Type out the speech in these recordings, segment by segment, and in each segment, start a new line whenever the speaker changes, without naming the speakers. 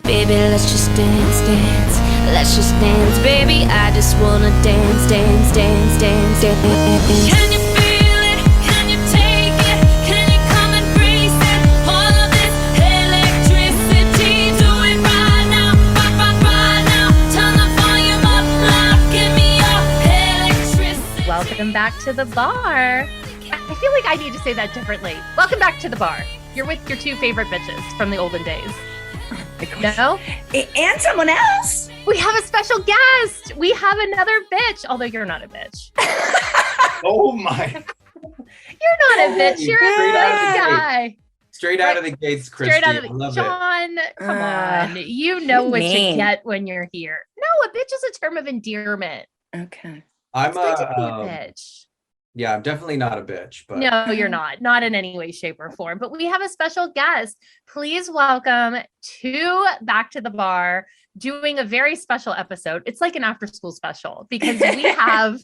Baby, let's just dance, dance. Let's just dance, baby. I just wanna dance, dance, dance, dance, dance. Can you feel it? Can you take it? Can you come and breathe it? All of this electricity, do it right now, right now. Turn the volume up loud, give me your electricity.
Welcome back to the bar. I feel like I need to say that differently. Welcome back to the bar. You're with your two favorite bitches from the olden days. No?
And someone else.
We have a special guest. We have another bitch, although you're not a bitch.
Oh my.
You're not a bitch. You're a
Straight out of
nice
the
guy.
Straight out of the gates, Christi.
Straight out of
I
the
love
John, come on. You know what you get when you're here. No, a bitch is a term of endearment.
Okay.
I'm
It's good to be a bitch.
Yeah, I'm definitely not a bitch, but
No, you're not in any way, shape, or form. But we have a special guest. Please welcome to Back to the Bar, doing a very special episode. It's like an after-school special because we have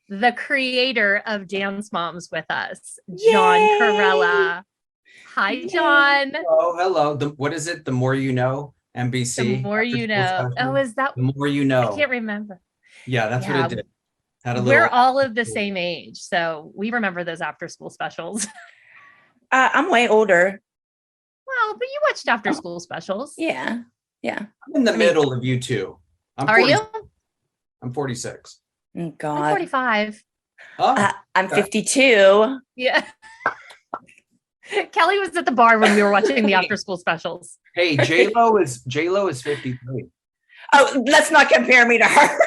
the creator of Dance Moms with us, John Corella. Hi, John.
Oh, hello. What is it? The More You Know, NBC.
The more you know. Oh, is that?
The More You Know.
I can't remember.
Yeah, that's what it did. Had a
We're
little...
all of the same age, so we remember those after-school specials.
I'm way older.
Well, but you watched after-school specials.
Yeah.
I'm in the middle of you two.
Are you?
I'm 46.
Oh, God.
I'm 45.
Oh,
I'm 52.
Yeah. Kelly was at the bar when we were watching the after-school specials.
hey, J-Lo is 53.
Oh, let's not compare me to her.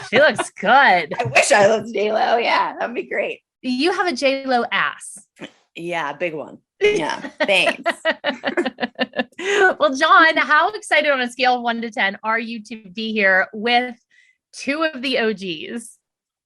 She looks good.
I wish I loved J-Lo. Yeah, that'd be great.
You have a J-Lo ass.
Yeah, big one. Yeah, thanks.
Well, John, how excited on a scale of 1 to 10 are you to be here with two of the OGs?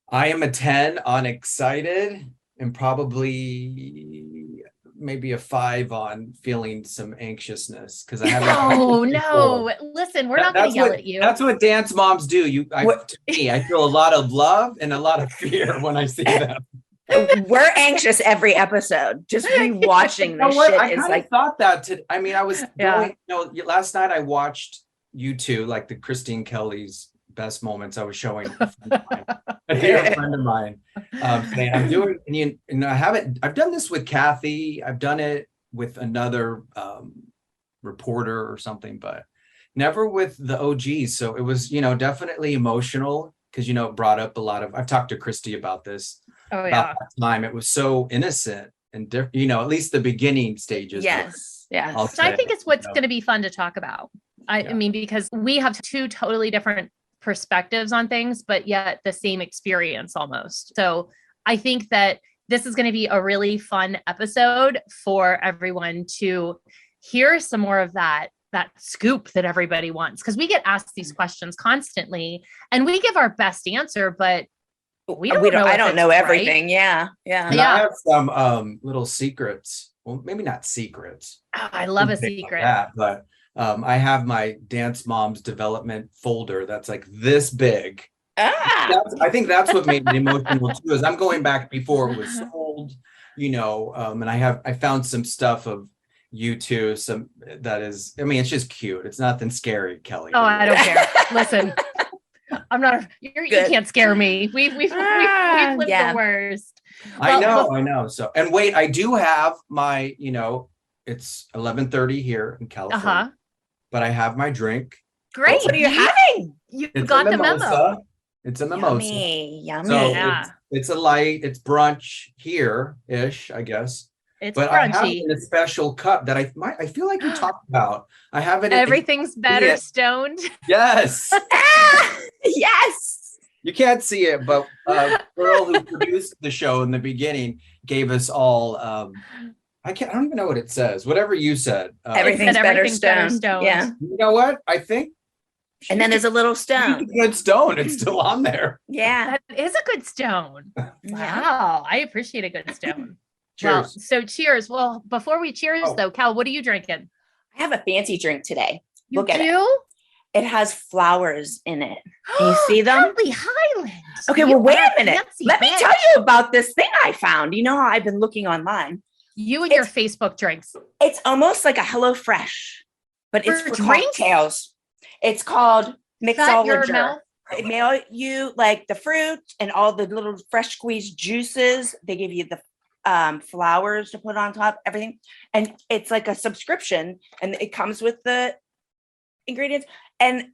I am a 10 on excited and probably maybe a 5 on feeling some anxiousness because I haven't.
Oh no! Listen, we're not going to yell at you.
That's what dance moms do. To me, I feel a lot of love and a lot of fear when I see them.
We're anxious every episode. Just rewatching this shit
I
is
kind
like.
of thought that. I was going. Last night I watched you two, like the Christi and Kelly's best moments. I was showing a friend of mine. Saying I'm doing, and I haven't. I've done this with Kathy. I've done it with another reporter or something, but never with the OGs. So it was, definitely emotional because it brought up a lot of. I've talked to Christi about this.
Oh
yeah. About that time, it was so innocent and different. At least the beginning stages.
Yes.
So I think it's what's going to be fun to talk about. I mean, because we have two totally different perspectives on things, but yet the same experience almost. So I think that this is going to be a really fun episode for everyone to hear some more of that scoop that everybody wants. Because we get asked these questions constantly and we give our best answer, but I don't know
everything.
Right.
Yeah.
And I have some little secrets. Well, maybe not secrets.
Oh, I love a secret.
But I have my Dance Moms development folder that's like this big. I think that's what made it emotional too. Is I'm going back before it was sold, and I found some stuff of you two. Some that is, it's just cute. It's nothing scary, Kelly.
Oh, I don't care. Listen. I'm not. You can't scare me. We've lived the worst.
I know. So, and wait, I do have my. It's 11:30 here in California, but I have my drink.
Great.
What are you having?
You got the memo.
It's a mimosa.
Yummy.
So it's a light. It's brunch here-ish, I guess.
It's
but
crunchy.
I have it in a special cup that I feel like you talked about. I have it.
Everything's better stoned.
Yes.
Yes.
You can't see it, but girl who produced the show in the beginning gave us all. I don't even know what it says. Whatever you said.
Everything's better stoned. Yeah.
You know what? I think.
And then there's a little stone.
Good stone. It's still on there.
Yeah.
That is a good stone. Wow. I appreciate a good stone.
Cheers.
Well, so cheers. Well, before we cheers though, Cal, what are you drinking?
I have a fancy drink today.
You
Look at
do?
It has flowers in it. Can you see them?
Holy Highlands.
Okay, well, wait a minute. Let me tell you about this thing I found. You know how I've been looking online.
You and your Facebook drinks.
It's almost like a HelloFresh. but it's
For
for
drinks?
cocktails. It's called
Shut your
mixology.
mouth.
They mail you like the fruit and all the little fresh squeezed juices. They give you the flowers to put on top, everything. And it's like a subscription and it comes with the ingredients. And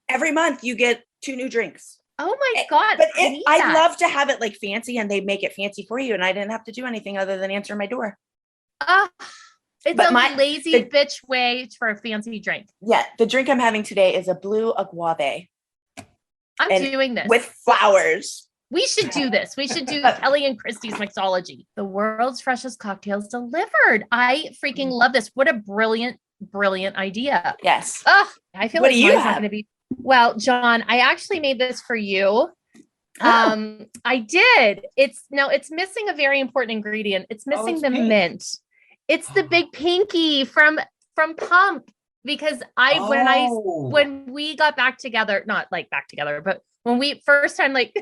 every month you get 2 new drinks.
Oh my God.
But
I need
I'd
that.
love to have it like fancy and they make it fancy for you. And I didn't have to do anything other than answer my door.
It's
But
a lazy bitch way for a fancy drink.
Yeah. The drink I'm having today is a blue agave.
I'm
And
doing this.
with flowers.
We should do this. We should do Kelly and Christie's mixology. The world's freshest cocktails delivered. I freaking love this. What a brilliant idea.
Yes.
Oh, I feel
What
like
do you
mine's not
have?
going to be. Well, John, I actually made this for you. I did. It's missing a very important ingredient. It's missing
it's
the
pink.
mint. It's the big pinky from Pump. Because when we got back together, not like back together, but when we first time, like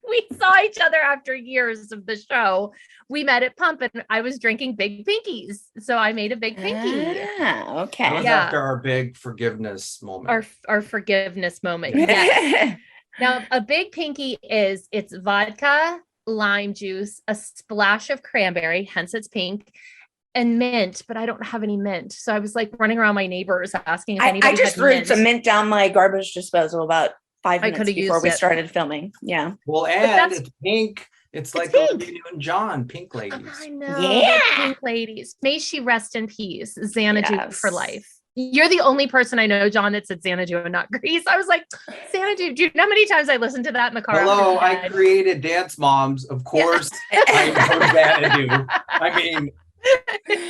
we saw each other after years of the show, we met at Pump and I was drinking big pinkies. So I made a big pinky.
Ah, okay.
That was after our big forgiveness moment.
Our forgiveness moment. Yes. Now, a big pinky it's vodka, lime juice, a splash of cranberry, hence it's pink, and mint, but I don't have any mint. So I was like running around my neighbors asking if anybody
I just
had
threw
mint.
some mint down my garbage disposal about 5
I
minutes
coulda
before
used
we
it.
started filming. Yeah.
Well, and
that's-
it's pink. It's like
pink.
Olivia Newton-John, pink ladies.
I know.
Yeah.
the pink ladies. May she rest in peace. Xanadu
Yes.
for life. You're the only person I know, John, that said Xanadu and not Grease. I was like, Xanadu. Do you know how many times I listened to that in the car?
Hello,
after
I
bed?
created Dance Moms. Of course, I know Xanadu. I mean,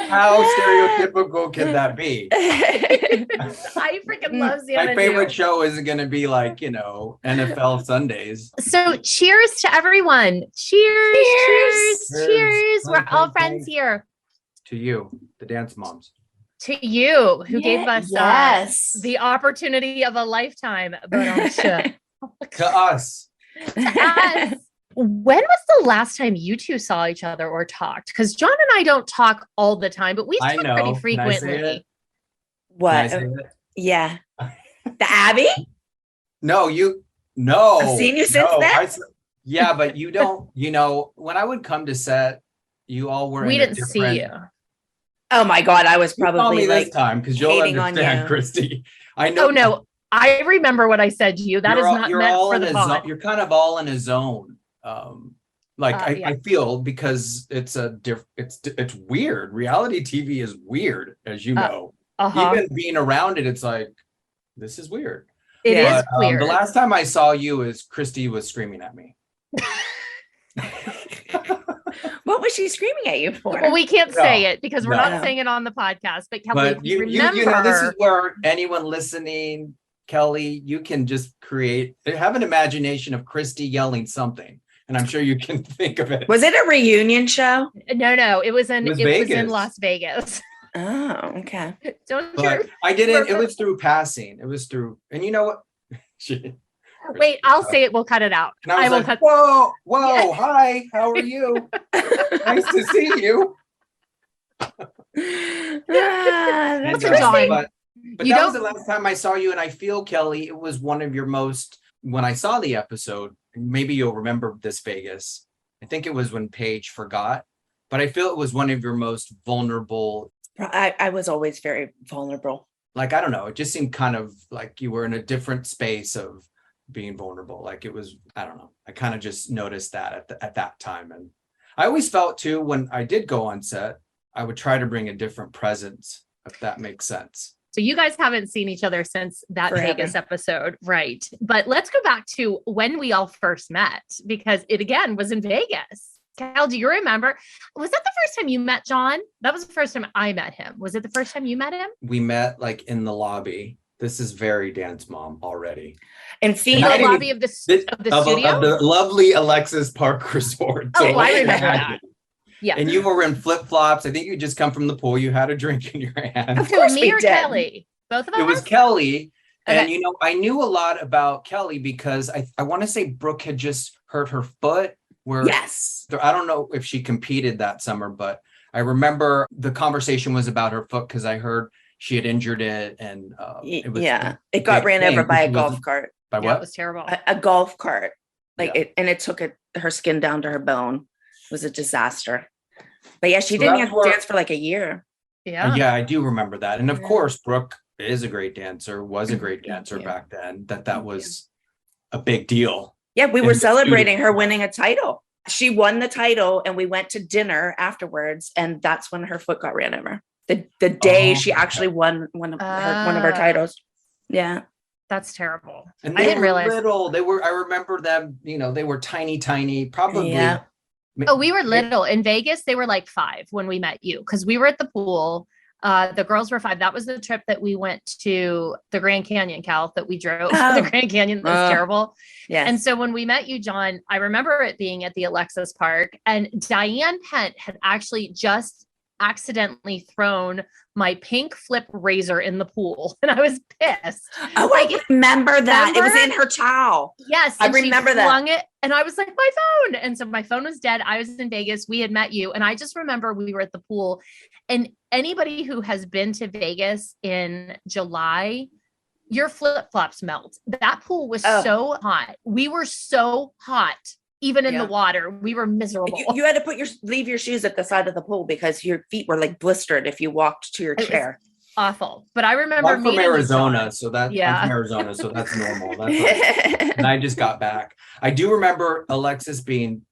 how stereotypical can that be?
I freaking love Xanadu.
My favorite show isn't going to be like, NFL Sundays.
So cheers to everyone. Cheers.
Cheers.
We're all
Thank
friends
you.
here.
To you, the Dance Moms.
To you, who gave us
yes.
the opportunity of a lifetime. But
To us.
us. When was the last time you two saw each other or talked? Because John and I don't talk all the time, but we
I
talk
know.
pretty
Can I say
frequently.
it?
What?
Can I say it?
Yeah. The Abbey?
No, no.
I've seen you since then?
Yeah, but you don't, when I would come to set, you all were
We
in a
didn't see
different-
you.
Oh my God. I was
You call
probably
me
like,
this time because you'll
hating on
understand,
you.
Christy. I know.
Oh no, I remember what I said to you. That is not meant for the pod.
You're kind of all in a zone.
Yeah.
I feel because it's it's weird. Reality TV is weird, as you know. Even being around it, it's like, this is weird.
It is
But,
weird.
the last time I saw you is Christy was screaming at me.
what was she screaming at you for?
Well, we can't say it because we're
No.
not saying it on the podcast. But Kelly,
But
if you remember,
you know, this is where anyone listening, Kelly, you can just have an imagination of Christy yelling something, and I'm sure you can think of it.
Was it a reunion show?
No, it was in
Vegas.
Las Vegas.
Oh, okay.
Don't
But
you?
I didn't. It was through passing. It was through, and you know what?
Wait, I'll say it. We'll cut it out.
And I was
will
like,
cut.
whoa,
Yeah.
hi, how are you? Nice to see you.
That's
And,
a John.
But
You
that was
don't-
the last time I saw you, and I feel, Kelly, it was one of your most, when I saw the episode, maybe you'll remember this, Vegas. I think it was when Paige forgot, but I feel it was one of your most vulnerable.
I was always very vulnerable.
Like, I don't know, it just seemed kind of like you were in a different space of being vulnerable. Like it was, I don't know. I kind of just noticed that at that time. And I always felt too, when I did go on set, I would try to bring a different presence, if that makes sense.
So you guys haven't seen each other since that
Forever.
Vegas episode, right? But let's go back to when we all first met, because it again was in Vegas. Cal, do you remember? Was that the first time you met John? That was the first time I met him. Was it the first time you met him?
We met like in the lobby. This is very Dance Mom already.
And
In
Phoenix.
the
I didn't
lobby of the studio?
Of the lovely Alexis Park Resort.
Oh, I
imagine.
remember that. Yeah.
And you were in flip-flops. I think you just come from the pool. You had a drink in your hand.
Of course
me
we
or
did.
Kelly? Both of us?
It was Kelly. And,
Okay.
you know, I knew a lot about Kelly because I want to say Brooke had just hurt her foot. Where
Yes.
I don't know if she competed that summer, but I remember the conversation was about her foot because I heard she had injured it, and it was
it got ran over by a golf
wasn't-
cart.
By
Yeah,
what?
it was terrible.
A golf cart.
Yeah.
It took her skin down to her bone. It was a disaster. But yeah, she
So
didn't
that's
have
where-
to dance for like a year.
Yeah.
Yeah, I do remember that. And of
Yeah.
course, Brooke is a great dancer, was a great dancer
you.
back then, that
Thank
was a big deal.
Yeah, we
And
were
the
celebrating
students-
her winning a title. She won the title and we went to dinner afterwards, and that's when her foot got ran over. The day
Oh,
she actually won one of her titles. Yeah.
That's terrible.
And
I
they
didn't
were
realize.
little. I remember them, they were tiny, probably.
Yeah.
Oh, we were little in Vegas. They were like 5 when we met you, because we were at the pool. The girls were 5. That was the trip that we went to the Grand Canyon, Cal, that we drove to
Oh.
the Grand Canyon. That was terrible.
Yeah.
And so when we met you, John, I remember it being at the Alexis Park, and Diane Pent had actually just accidentally thrown my pink flip razor in the pool, and I was pissed.
Oh, I remember that. It was
Remember?
in her towel.
Yes,
I
and she
remember that.
flung it, and I was like, my phone. And so my phone was dead. I was in Vegas. We had met you, and I just remember we were at the pool. And anybody who has been to Vegas in July, your flip flops melt. That pool was so hot. We were so hot, even in the water. We were miserable.
You had to leave your shoes at the side of the pool because your feet were like blistered if you walked to your
It was
chair.
awful. But I remember
I'm from
meeting you,
Arizona,
John.
so I'm
Yeah.
from Arizona, so that's normal. And I just got back. I do remember Alexis being,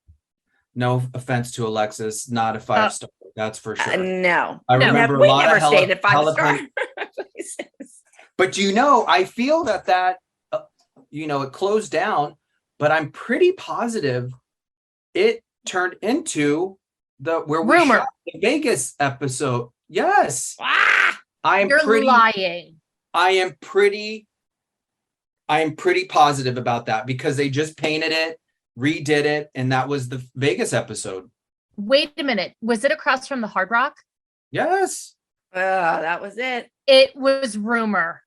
no offense to Alexis, not a 5-star. That's for sure.
No.
I remember
we
a lot
never
of
stayed at 5-star
jalapeno-
places.
But I feel that it closed down, but I'm pretty positive it turned into where we
Rumor.
shot the Vegas episode. Yes.
Ah!
You're lying.
I am pretty positive about that because they just painted it, redid it, and that was the Vegas episode.
Wait a minute. Was it across from the Hard Rock?
Yes.
That was it.
It was rumor.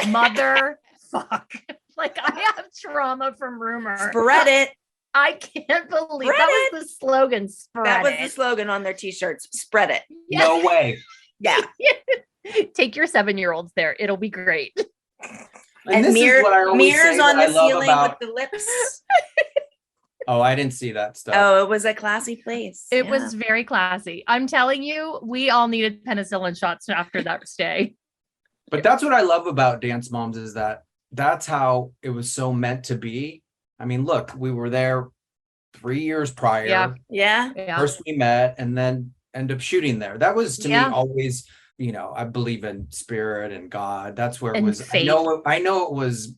Mother fuck. Like, I have trauma from rumor.
Spread it.
I can't believe
Spread
that was the slogan. Spread
That was
it.
the slogan on their t-shirts. Spread it.
No way.
Yeah.
Take your 7-year-olds there. It'll be great.
And this is what I always
mirrors
say
on
that
the
I love
ceiling
about.
with the lips.
Oh, I didn't see that stuff.
Oh, it was a classy place.
It
Yeah.
was very classy. I'm telling you, we all needed penicillin shots after that stay.
But that's what I love about Dance Moms is that's how it was so meant to be. I mean, look, we were there 3 years prior.
Yeah.
Yeah.
First we met and then end up shooting there. That was to me
Yeah.
always, I believe in spirit and God. That's where it
And
was.
faith.
I know it was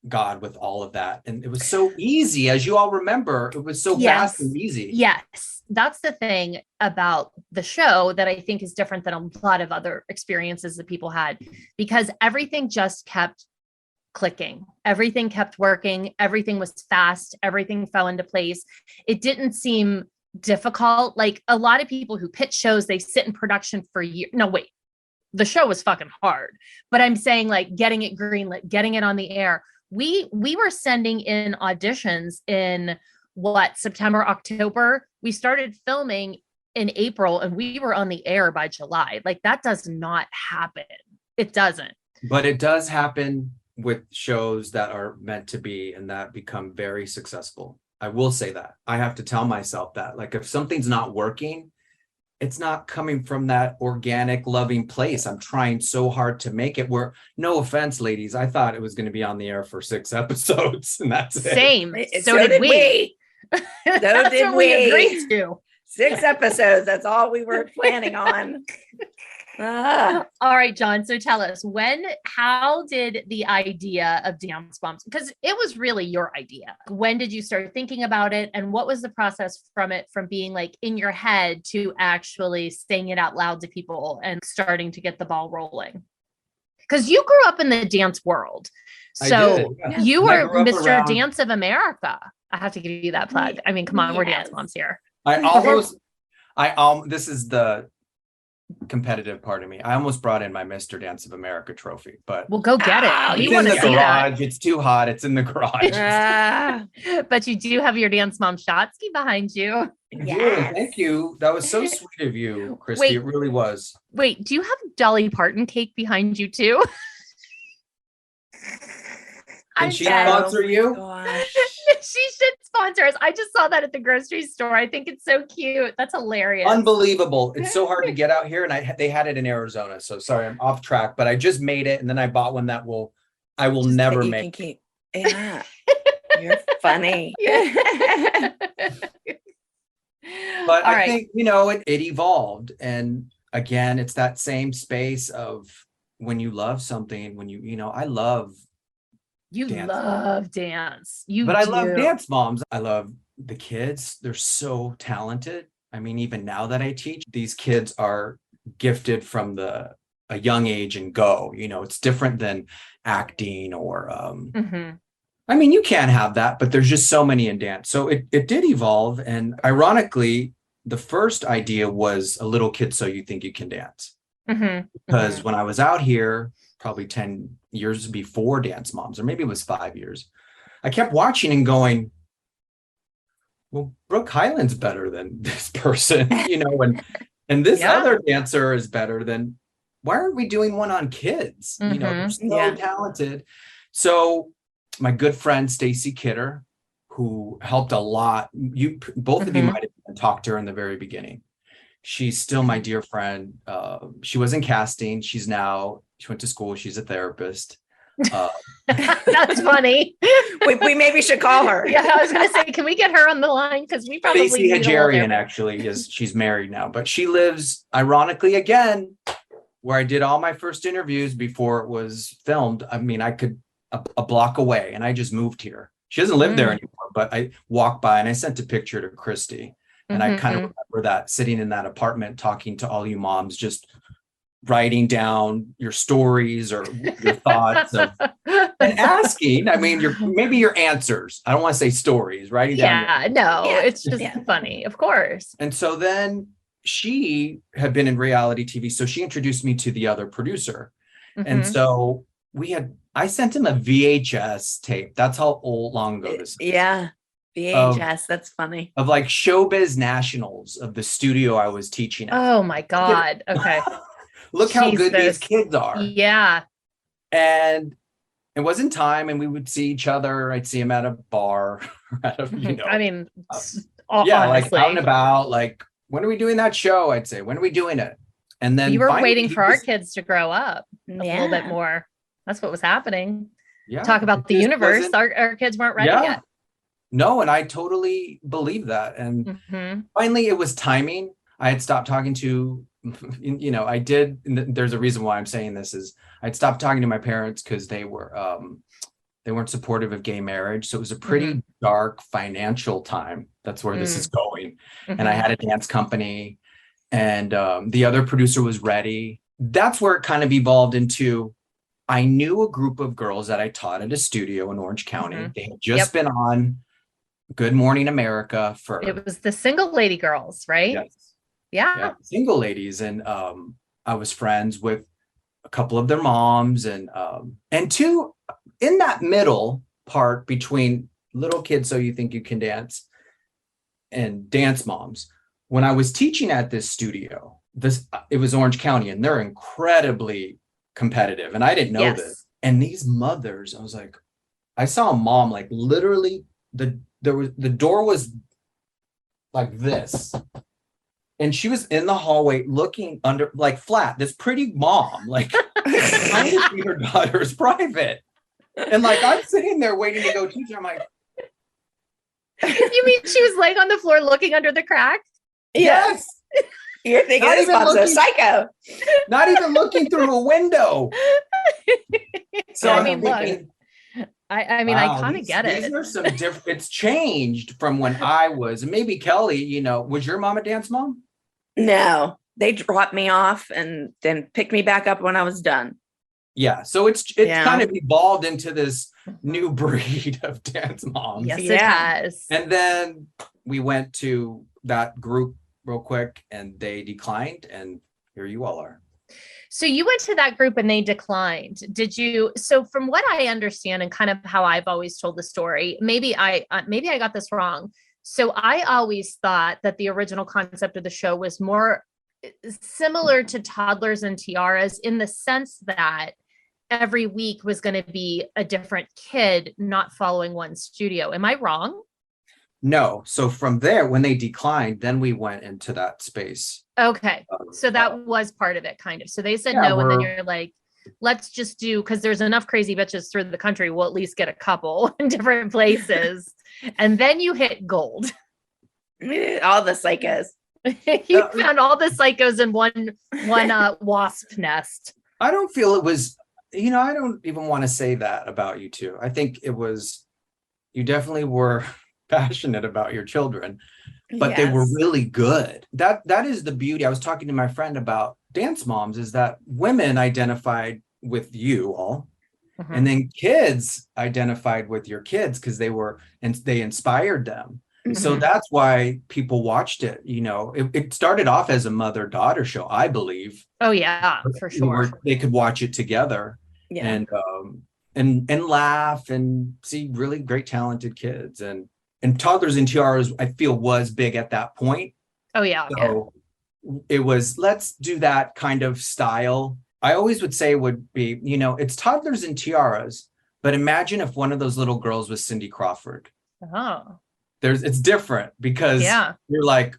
God with all of that. And it was so easy, as you all remember, it was so fast and easy.
Yes. That's the thing about the show that I think is different than a lot of other experiences that people had, because everything just kept clicking. Everything kept working. Everything was fast. Everything fell into place. It didn't seem difficult. Like a lot of people who pitch shows, they sit in production for years. No, wait, the show was fucking hard, but I'm saying like getting it greenlit, getting it on the air. We were sending in auditions in September, October. We started filming in April and we were on the air by July. Like that does not happen. It doesn't.
But it does happen with shows that are meant to be and that become very successful. I will say that. I have to tell myself that. Like if something's not working, it's not coming from that organic, loving place. I'm trying so hard to make it work. No offense, ladies. I thought it was going to be on the air for 6 episodes and that's it.
Same.
So did we.
That's
did
what we
we.
agreed to.
6 episodes. That's all we were planning on. Ah.
All right, John. So tell us how did the idea of Dance Moms, because it was really your idea. When did you start thinking about it? And what was the process from being like in your head to actually saying it out loud to people and starting to get the ball rolling? Because you grew up in the dance world. So
I did, yeah.
you
And I
were
grew up
Mr.
around-
Dance of America. I have to give you that plug. I mean, come on, we're
Yes.
Dance Moms here.
This is the competitive part of me. I almost brought in my Mr. Dance of America trophy, but
Well, go get it.
it's
We want
in
to
the
see that.
garage. It's too hot. It's in the garage.
Ah,
But you do have your Dance Mom Shotsky behind you.
I do.
yes.
Thank you. That was so sweet of you, Christy.
Wait.
It really was.
Wait, do you have Dolly Parton cake behind you too?
Can she
know.
sponsor you?
Gosh.
She should sponsor us. I just saw that at the grocery store. I think it's so cute. That's hilarious.
Unbelievable. It's so hard to get out here. And they had it in Arizona. So sorry, I'm off track, but I just made it. And then I bought one that I will
Just
never
that you
make.
can keep. Yeah. You're funny.
But
All
I
right.
think, it evolved. And again, it's that same space of when you love something, I love,
You
dance.
love dance.
but I love dance moms. I love the kids. They're so talented. I mean, even now that I teach, these kids are gifted from a young age and go, it's different than acting or,
Mhm.
I mean, you can have that, but there's just so many in dance. So it did evolve. And ironically, the first idea was a little kid, so you think you can dance.
Mhm.
Because when I was out here, probably 10 years before Dance Moms, or maybe it was 5 years, I kept watching and going, well, Brooke Hyland's better than this person, and this
Yeah.
other dancer is better than, why aren't we doing one on kids? They're so
Yeah.
talented. So my good friend, Stacy Kidder, who helped a lot, both of you might have talked to her in the very beginning. She's still my dear friend. She was in casting. She went to school. She's a therapist.
That's funny.
We maybe should call her.
Yeah, I was gonna say, can we get her on the line? Because we probably
Stacey
need a little
Hajarian
therapy.
actually she's married now, but she lives ironically again where I did all my first interviews before it was filmed. I mean, I could a block away, and I just moved here. She doesn't live there anymore, but I walked by and I sent a picture to Christy, and I kind of remember that sitting in that apartment talking to all you moms, just writing down your stories or your thoughts and asking. I mean, maybe your answers. I don't want to say stories, writing down.
It's just funny, of course.
And so then she had been in reality TV, so she introduced me to the other producer, and so I sent him a VHS tape. That's how long ago this is.
Yeah. VHS. That's funny.
Of like Showbiz Nationals of the studio I was teaching at.
Oh my God. Okay.
Look how good these
Jesus.
kids are.
Yeah.
And it was in time, and we would see each other. I'd see him at a bar.
I mean,
like
honestly.
out and about, like, when are we doing that show? I'd say, when are we doing it? And then
We were
finally
waiting
he
for our
just-
kids to grow up a little bit more. That's what was happening.
Yeah,
Talk about
it
the
just
universe.
wasn't-
Our kids weren't ready
Yeah.
yet.
No, and I totally believe that. And finally, it was timing. I had stopped talking to, I did. And there's a reason why I'm saying this is I'd stopped talking to my parents because they weren't supportive of gay marriage. So it was a pretty dark financial time. That's where this is going. And I had a dance company, and the other producer was ready. That's where it kind of evolved into, I knew a group of girls that I taught at a studio in Orange County. They had just been on Good Morning America
It was the single lady girls, right?
Yes.
Yeah.
Single ladies. And I was friends with a couple of their moms, and two in that middle part between little kids, so you think you can dance, and dance moms. When I was teaching at this studio, it was Orange County, and they're incredibly competitive, and I didn't know this. And these mothers, I was like, I saw a mom, like, literally the door was like this, and she was in the hallway looking under, like, flat, this pretty mom, like trying to see her daughter's private, and like I'm sitting there waiting to go teach her. I'm like,
You mean she was laying on the floor looking under the crack?
yes.
You're thinking
Not
this
even
mom's a
looking-
psycho.
Not even looking through a window. So
I
I'm
mean, look,
thinking,
I
wow,
kind of get
These
it.
are some different. It's changed from when I was, and maybe Kelly, was your mom a dance mom?
No, they dropped me off and then picked me back up when I was done.
Yeah. So it's kind of evolved into this new breed of dance moms.
Yes, it
Yeah.
has.
And then we went to that group real quick, and they declined, and here you all are.
So you went to that group and they declined. Did you? So from what I understand and kind of how I've always told the story, maybe I got this wrong. So I always thought that the original concept of the show was more similar to Toddlers and Tiaras in the sense that every week was going to be a different kid, not following one studio. Am I wrong?
No. So from there, when they declined, then we went into that space.
Okay. So that was part of it, kind of. So they said
Yeah,
no. And then you're like, let's just do, because there's enough crazy bitches through the country. We'll at least get a couple in different places. And then you hit gold.
All the psychos.
You found all the psychos in one wasp nest.
I don't feel it was, I don't even want to say that about you two. I think it was, you definitely were passionate about your children, but they were really good. That is the beauty. I was talking to my friend about dance moms, is that women identified with you all, and then kids identified with your kids because they inspired them. So that's why people watched it. It started off as a mother-daughter show, I believe.
Oh yeah, for sure.
They could watch it together and laugh and see really great, talented kids. And Toddlers and Tiaras, I feel, was big at that point.
Oh yeah.
So it was, let's do that kind of style. I always would say would be, it's Toddlers and Tiaras, but imagine if one of those little girls was Cindy Crawford.
Oh.
It's different because you're like,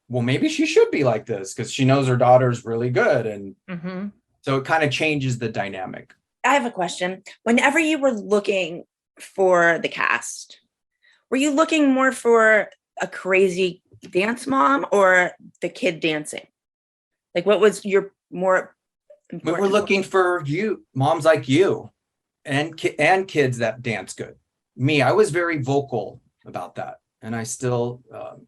well, maybe she should be like this because she knows her daughter's really good. And so it kind of changes the dynamic.
I have a question. Whenever you were looking for the cast, were you looking more for a crazy dance mom or the kid dancing? Like, what was your more important?
We're looking for you, moms like you, and kids that dance good. Me, I was very vocal about that. And I still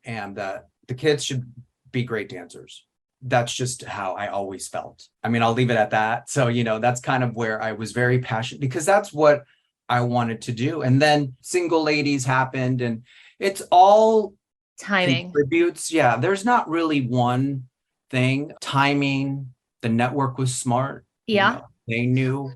am, that the kids should be great dancers. That's just how I always felt. I mean, I'll leave it at that. So, that's kind of where I was very passionate because that's what I wanted to do. And then Single Ladies happened and it's all
timing.
Contributes. Yeah, there's not really one thing. Timing, the network was smart.
Yeah.
They knew.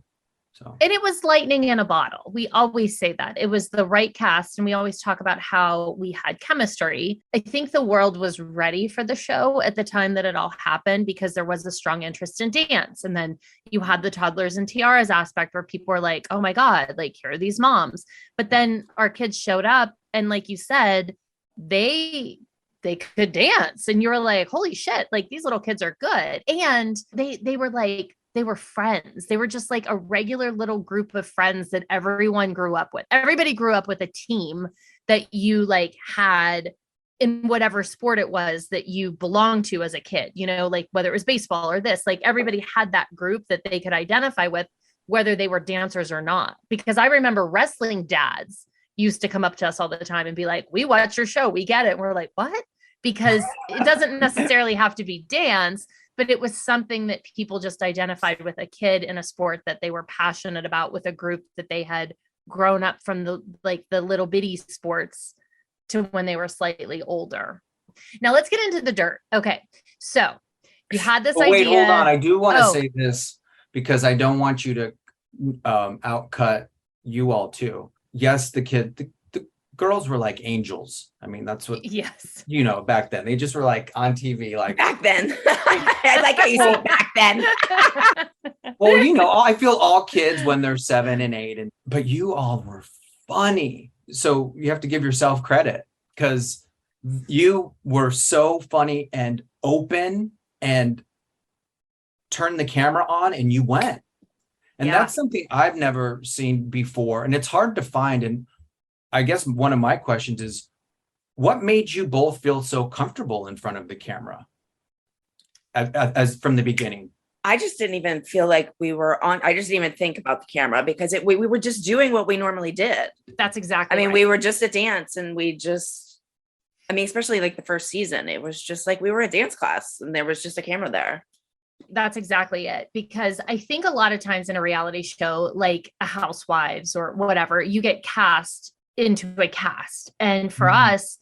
So.
And it was lightning in a bottle. We always say that. It was the right cast. And we always talk about how we had chemistry. I think the world was ready for the show at the time that it all happened because there was a strong interest in dance. And then you had the Toddlers and Tiaras aspect where people were like, oh my God, like, here are these moms. But then our kids showed up and like you said, they could dance. And you were like, holy shit, like these little kids are good. And they were like, they were friends. They were just like a regular little group of friends that everyone grew up with. Everybody grew up with a team that you like had in whatever sport it was that you belonged to as a kid, like whether it was baseball or this, like everybody had that group that they could identify with, whether they were dancers or not. Because I remember wrestling dads used to come up to us all the time and be like, we watch your show. We get it. And we're like, what? Because it doesn't necessarily have to be dance, but it was something that people just identified with a kid in a sport that they were passionate about with a group that they had grown up from the little bitty sports to when they were slightly older. Now let's get into the dirt. Okay. So you had this idea.
Wait, hold on. I do want to say this because I don't want you to outcut you all too. Yes, the girls were like angels. I mean, that's what, back then. They just were like on TV, like
back then. I like how you say back then.
Well, I feel all kids when they're 7 and 8, but you all were funny. So you have to give yourself credit because you were so funny and open and turned the camera on and you went. And that's something I've never seen before. And it's hard to find. And I guess one of my questions is, what made you both feel so comfortable in front of the camera as from the beginning?
I just didn't even feel like we were on. I just didn't even think about the camera because we were just doing what we normally did.
That's exactly.
We were just a dance and especially like the first season, it was just like we were a dance class and there was just a camera there.
That's exactly it. Because I think a lot of times in a reality show, like a Housewives or whatever, you get cast into a cast. And for us,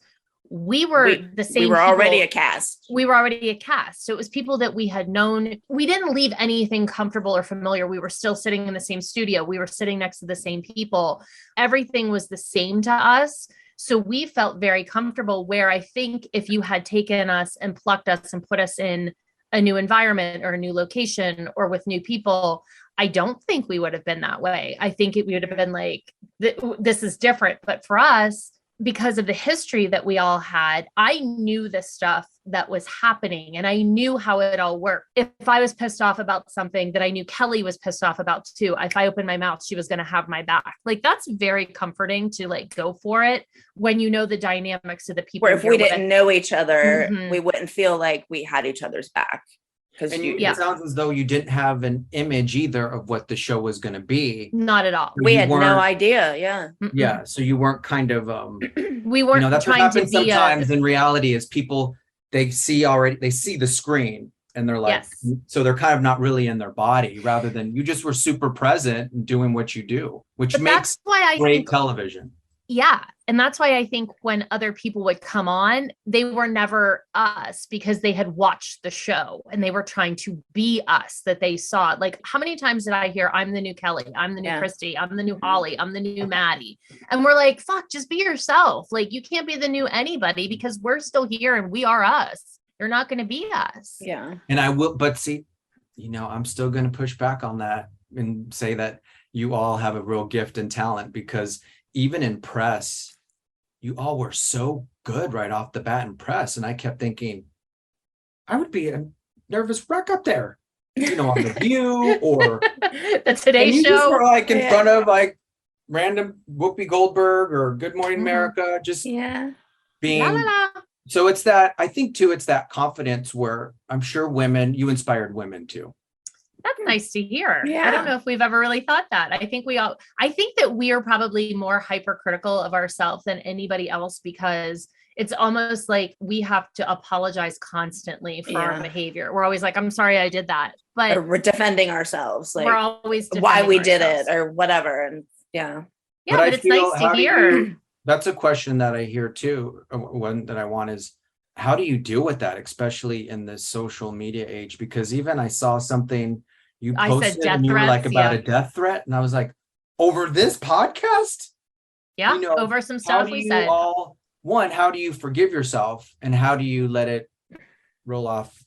we were the same.
We were
people.
already a cast.
We were already a cast. So it was people that we had known. We didn't leave anything comfortable or familiar. We were still sitting in the same studio. We were sitting next to the same people. Everything was the same to us. So we felt very comfortable, where I think if you had taken us and plucked us and put us in a new environment or a new location or with new people, I don't think we would have been that way. I think it would have been like, this is different. But for us, because of the history that we all had, I knew the stuff that was happening and I knew how it all worked. If I was pissed off about something that I knew Kelly was pissed off about too, if I opened my mouth, she was going to have my back. Like, that's very comforting to like go for it when you know the dynamics of the people.
Or if we didn't know each other,
Mhm.
we wouldn't feel like we had each other's back. Because
And
you,
Yeah.
it sounds as though you didn't have an image either of what the show was going to be.
Not at all.
we
You
had no
weren't-
idea. Yeah.
Mm-mm.
Yeah, so you weren't kind of
We weren't
that's what
trying to
happens
be
sometimes in reality is people they see the screen and they're like,
Yes.
so they're kind of not really in their body, rather than you just were super present and doing what you do, which
but
makes
that's why I
great
think,
television.
yeah. And that's why I think when other people would come on, they were never us because they had watched the show and they were trying to be us, that they saw. Like, how many times did I hear, I'm the new Kelly, I'm the new
Yeah.
Christi, I'm the new Holly, I'm the new Maddie. And we're like, fuck, just be yourself. Like, you can't be the new anybody because we're still here and we are us. You're not going to be us.
Yeah.
And I will, but see, I'm still going to push back on that and say that you all have a real gift and talent, because even in press, you all were so good right off the bat in press. And I kept thinking, I would be a nervous wreck up there, on The View or
The Today
and you just
Show.
were like in
Yeah.
front of like random Whoopi Goldberg or Good Morning
Mhm.
America, just
Yeah.
being.
La, la, la.
So it's that, I think too, it's that confidence where I'm sure you inspired women too.
That's nice to hear. I
Yeah.
don't know if we've ever really thought that. I think that we are probably more hypercritical of ourselves than anybody else, because it's almost like we have to apologize constantly for our
Yeah.
behavior. We're always like, I'm sorry I did that.
Or
But
we're defending ourselves, like
we're always
why
defending
we did
ourselves.
it or whatever. And yeah.
Yeah,
But I
but it's
feel,
nice
how
to
do
hear.
you- That's a question that I hear too. One that I want is, how do you deal with that, especially in this social media age? Because even I saw something you
I said
posted
death
and you were like
threats,
about
yeah.
a death threat. And I was like, over this podcast?
Yeah,
you know,
over some
How
stuff
do
we
you
said.
how do you forgive yourself and how do you let it roll off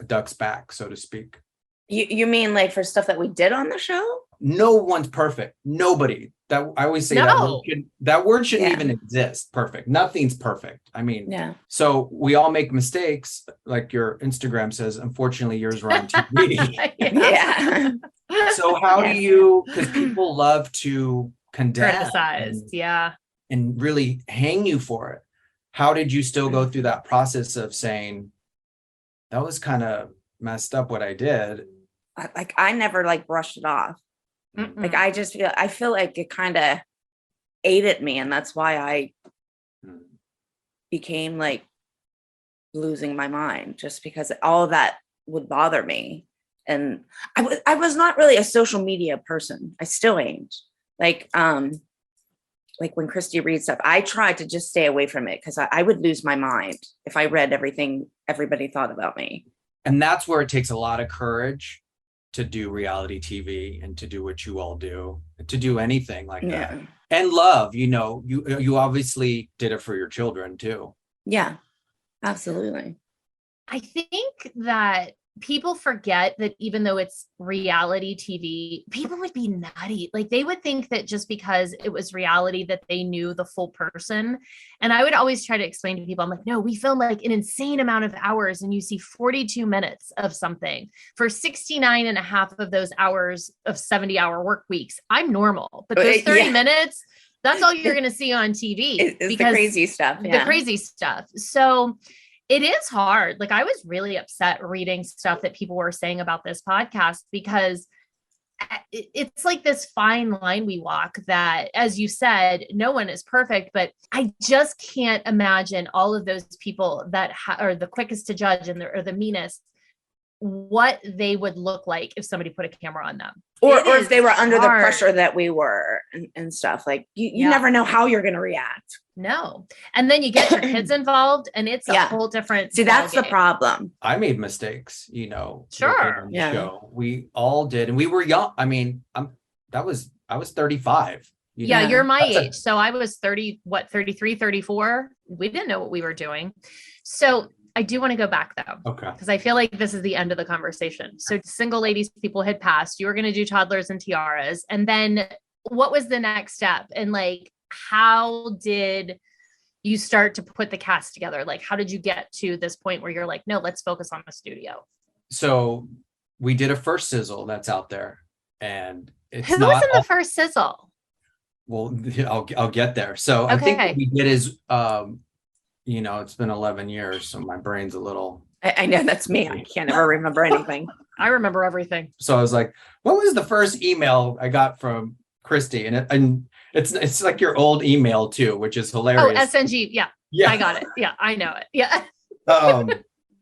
a duck's back, so to speak?
You mean like for stuff that we did on the show?
No one's perfect. Nobody. That I always say
No.
that word shouldn't
Yeah.
even exist. Perfect. Nothing's perfect. I mean,
Yeah.
so we all make mistakes. Like your Instagram says, unfortunately, yours were on TV.
Yeah.
So how do
Yes.
you, because people love to condemn
Criticize. Yeah.
and really hang you for it. How did you still go through that process of saying, that was kind of messed up what I did?
I never like brushed it off.
Mm-mm.
Like I feel like it kind of ate at me, and that's why I became like losing my mind, just because all of that would bother me. And I was not really a social media person. I still ain't. Like when Christy reads stuff, I tried to just stay away from it because I would lose my mind if I read everything everybody thought about me.
And that's where it takes a lot of courage to do reality TV and to do what you all do, to do anything like that. And love, you obviously did it for your children too.
Yeah, absolutely.
I think that people forget that even though it's reality TV, people would be nutty. Like, they would think that just because it was reality that they knew the full person. And I would always try to explain to people, I'm like, no, we film like an insane amount of hours and you see 42 minutes of something. For 69 and a half of those hours of 70-hour work weeks, I'm normal. But those 30
Yeah.
minutes, that's all you're going to see on TV.
It's the crazy stuff.
The
Yeah.
crazy stuff. So it is hard. Like, I was really upset reading stuff that people were saying about this podcast, because it's like this fine line we walk that, as you said, no one is perfect, but I just can't imagine all of those people that are the quickest to judge and are the meanest, what they would look like if somebody put a camera on them.
Or
It
if they were
is
under the
hard.
pressure that we were and stuff. Like you
Yeah.
never know how you're gonna react.
No. And then you get your kids involved and it's a
Yeah.
whole different
See, that's the
ballgame.
problem.
I made mistakes, you know.
Sure.
working on the
Yeah.
show. We all did, and we were young. I mean, I was 35. you
Yeah,
Yeah.
you're my
That's a-
age. So I was 33, 34. We didn't know what we were doing. So I do want to go back though,
Okay.
because I feel like this is the end of the conversation. So single ladies, people had passed. You were going to do toddlers and tiaras. And then what was the next step? And like, how did you start to put the cast together? Like, how did you get to this point where you're like, no, let's focus on the studio?
So we did a first sizzle that's out there, and it's
Who
not
was in
all-
the first sizzle?
well, I'll get there. So I think
Okay.
what we did is, you know, it's been 11 years, so my brain's a little.
I know that's me. I can't ever remember anything.
I remember everything.
So I was like, what was the first email I got from Christi? And it's like your old email too, which is
Oh,
hilarious.
SNG. Yeah,
Yeah.
I got it. Yeah, I know it. Yeah.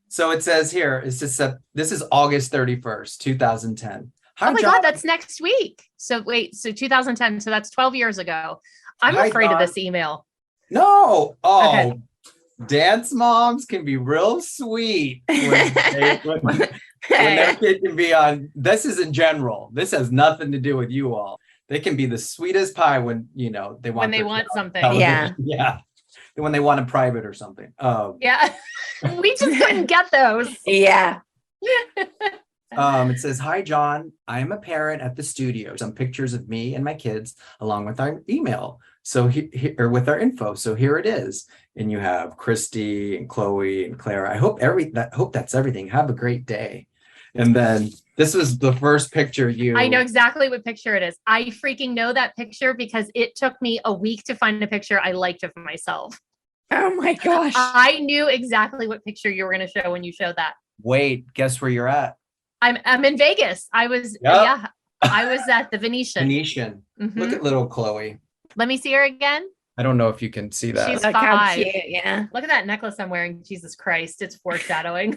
So it says here, it's just this is August 31st, 2010. Hi,
Oh my
John.
God, that's next week. So wait, so 2010. So that's 12 years ago. I'm
Hi,
afraid of
John.
this email.
No. Oh,
Okay.
dance moms can be real sweet when their kid can be on. This is in general. This has nothing to do with you all. They can be the sweetest pie when, you know, they want
When they
their
want
kid on
something.
television. Yeah. When they want a private or something.
Yeah. We just couldn't get those.
Yeah.
It says, hi, John. I am a parent at the studio. Some pictures of me and my kids along with our email. So or with our info. So here it is. And you have Christi and Chloe and Clara. I hope that's everything. Have a great day. And then this was the first picture
I know exactly what picture it is. I freaking know that picture because it took me a week to find a picture I liked of myself.
Oh my gosh.
I knew exactly what picture you were going to show when you showed that.
Wait, guess where you're at?
I'm in Vegas. I was,
Yep.
yeah, I was at the Venetian.
Venetian.
Mhm.
Look at little Chloe.
Let me see her again.
I don't know if you can see that.
She's
Look how
5.
cute. Yeah.
Look at that necklace I'm wearing. Jesus Christ. It's foreshadowing.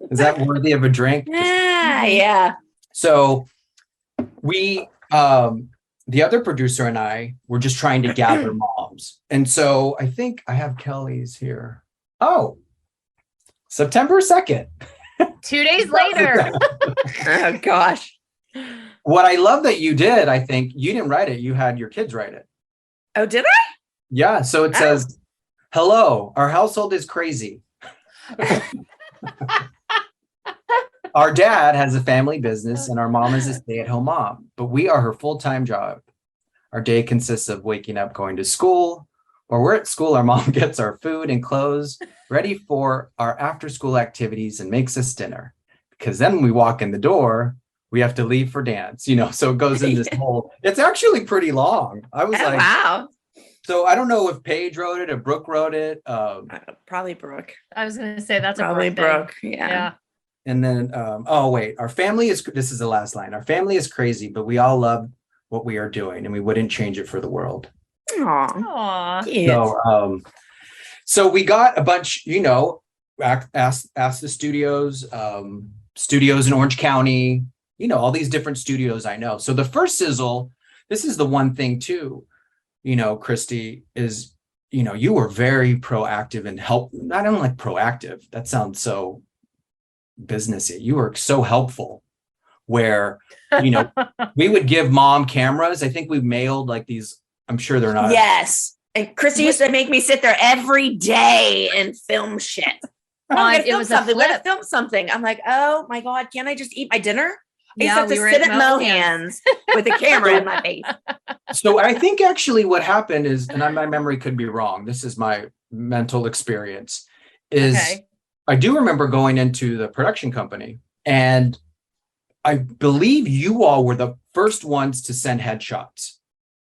Is that worthy of a drink?
Yeah. Yeah.
So we, the other producer and I were just trying to gather moms. And so I think I have Kelly's here. Oh, September 2nd.
2 days later.
Oh gosh.
What I love that you did, I think you didn't write it. You had your kids write it.
Oh, did I?
Yeah. So it says, hello, our household is crazy. Our dad has a family business and our mom is a stay-at-home mom, but we are her full-time job. Our day consists of waking up, going to school, or we're at school. Our mom gets our food and clothes ready for our after-school activities and makes us dinner. Because then when we walk in the door, we have to leave for dance, you know, so it goes in this whole, it's actually pretty long. I was
Oh,
like,
wow.
so I don't know if Paige wrote it or Brooke wrote it.
Probably Brooke.
I was going to say that's
Probably
a birthday.
Brooke. Yeah.
Yeah.
And then, oh, wait, our family is, this is the last line. Our family is crazy, but we all love what we are doing and we wouldn't change it for the world.
Aw.
Aw.
Cute.
So we got a bunch, you know, asked the studios in Orange County, you know, all these different studios I know. So the first sizzle, this is the one thing too, you know, Christi, is, you know, you were very proactive and I don't like proactive. That sounds so businessy. You were so helpful where, you know, we would give mom cameras. I think we mailed like these, I'm sure they're not.
Yes. And Christy used to make me sit there every day and film shit.
It was a
We're gonna
flip.
film something. I'm like, oh my God, can't I just eat my dinner? I
Yeah,
used to
we were
sit
at
at Mohan's with a camera in my face.
So I think actually what happened is, and my memory could be wrong, this is my mental experience, is
Okay.
I do remember going into the production company and I believe you all were the first ones to send headshots.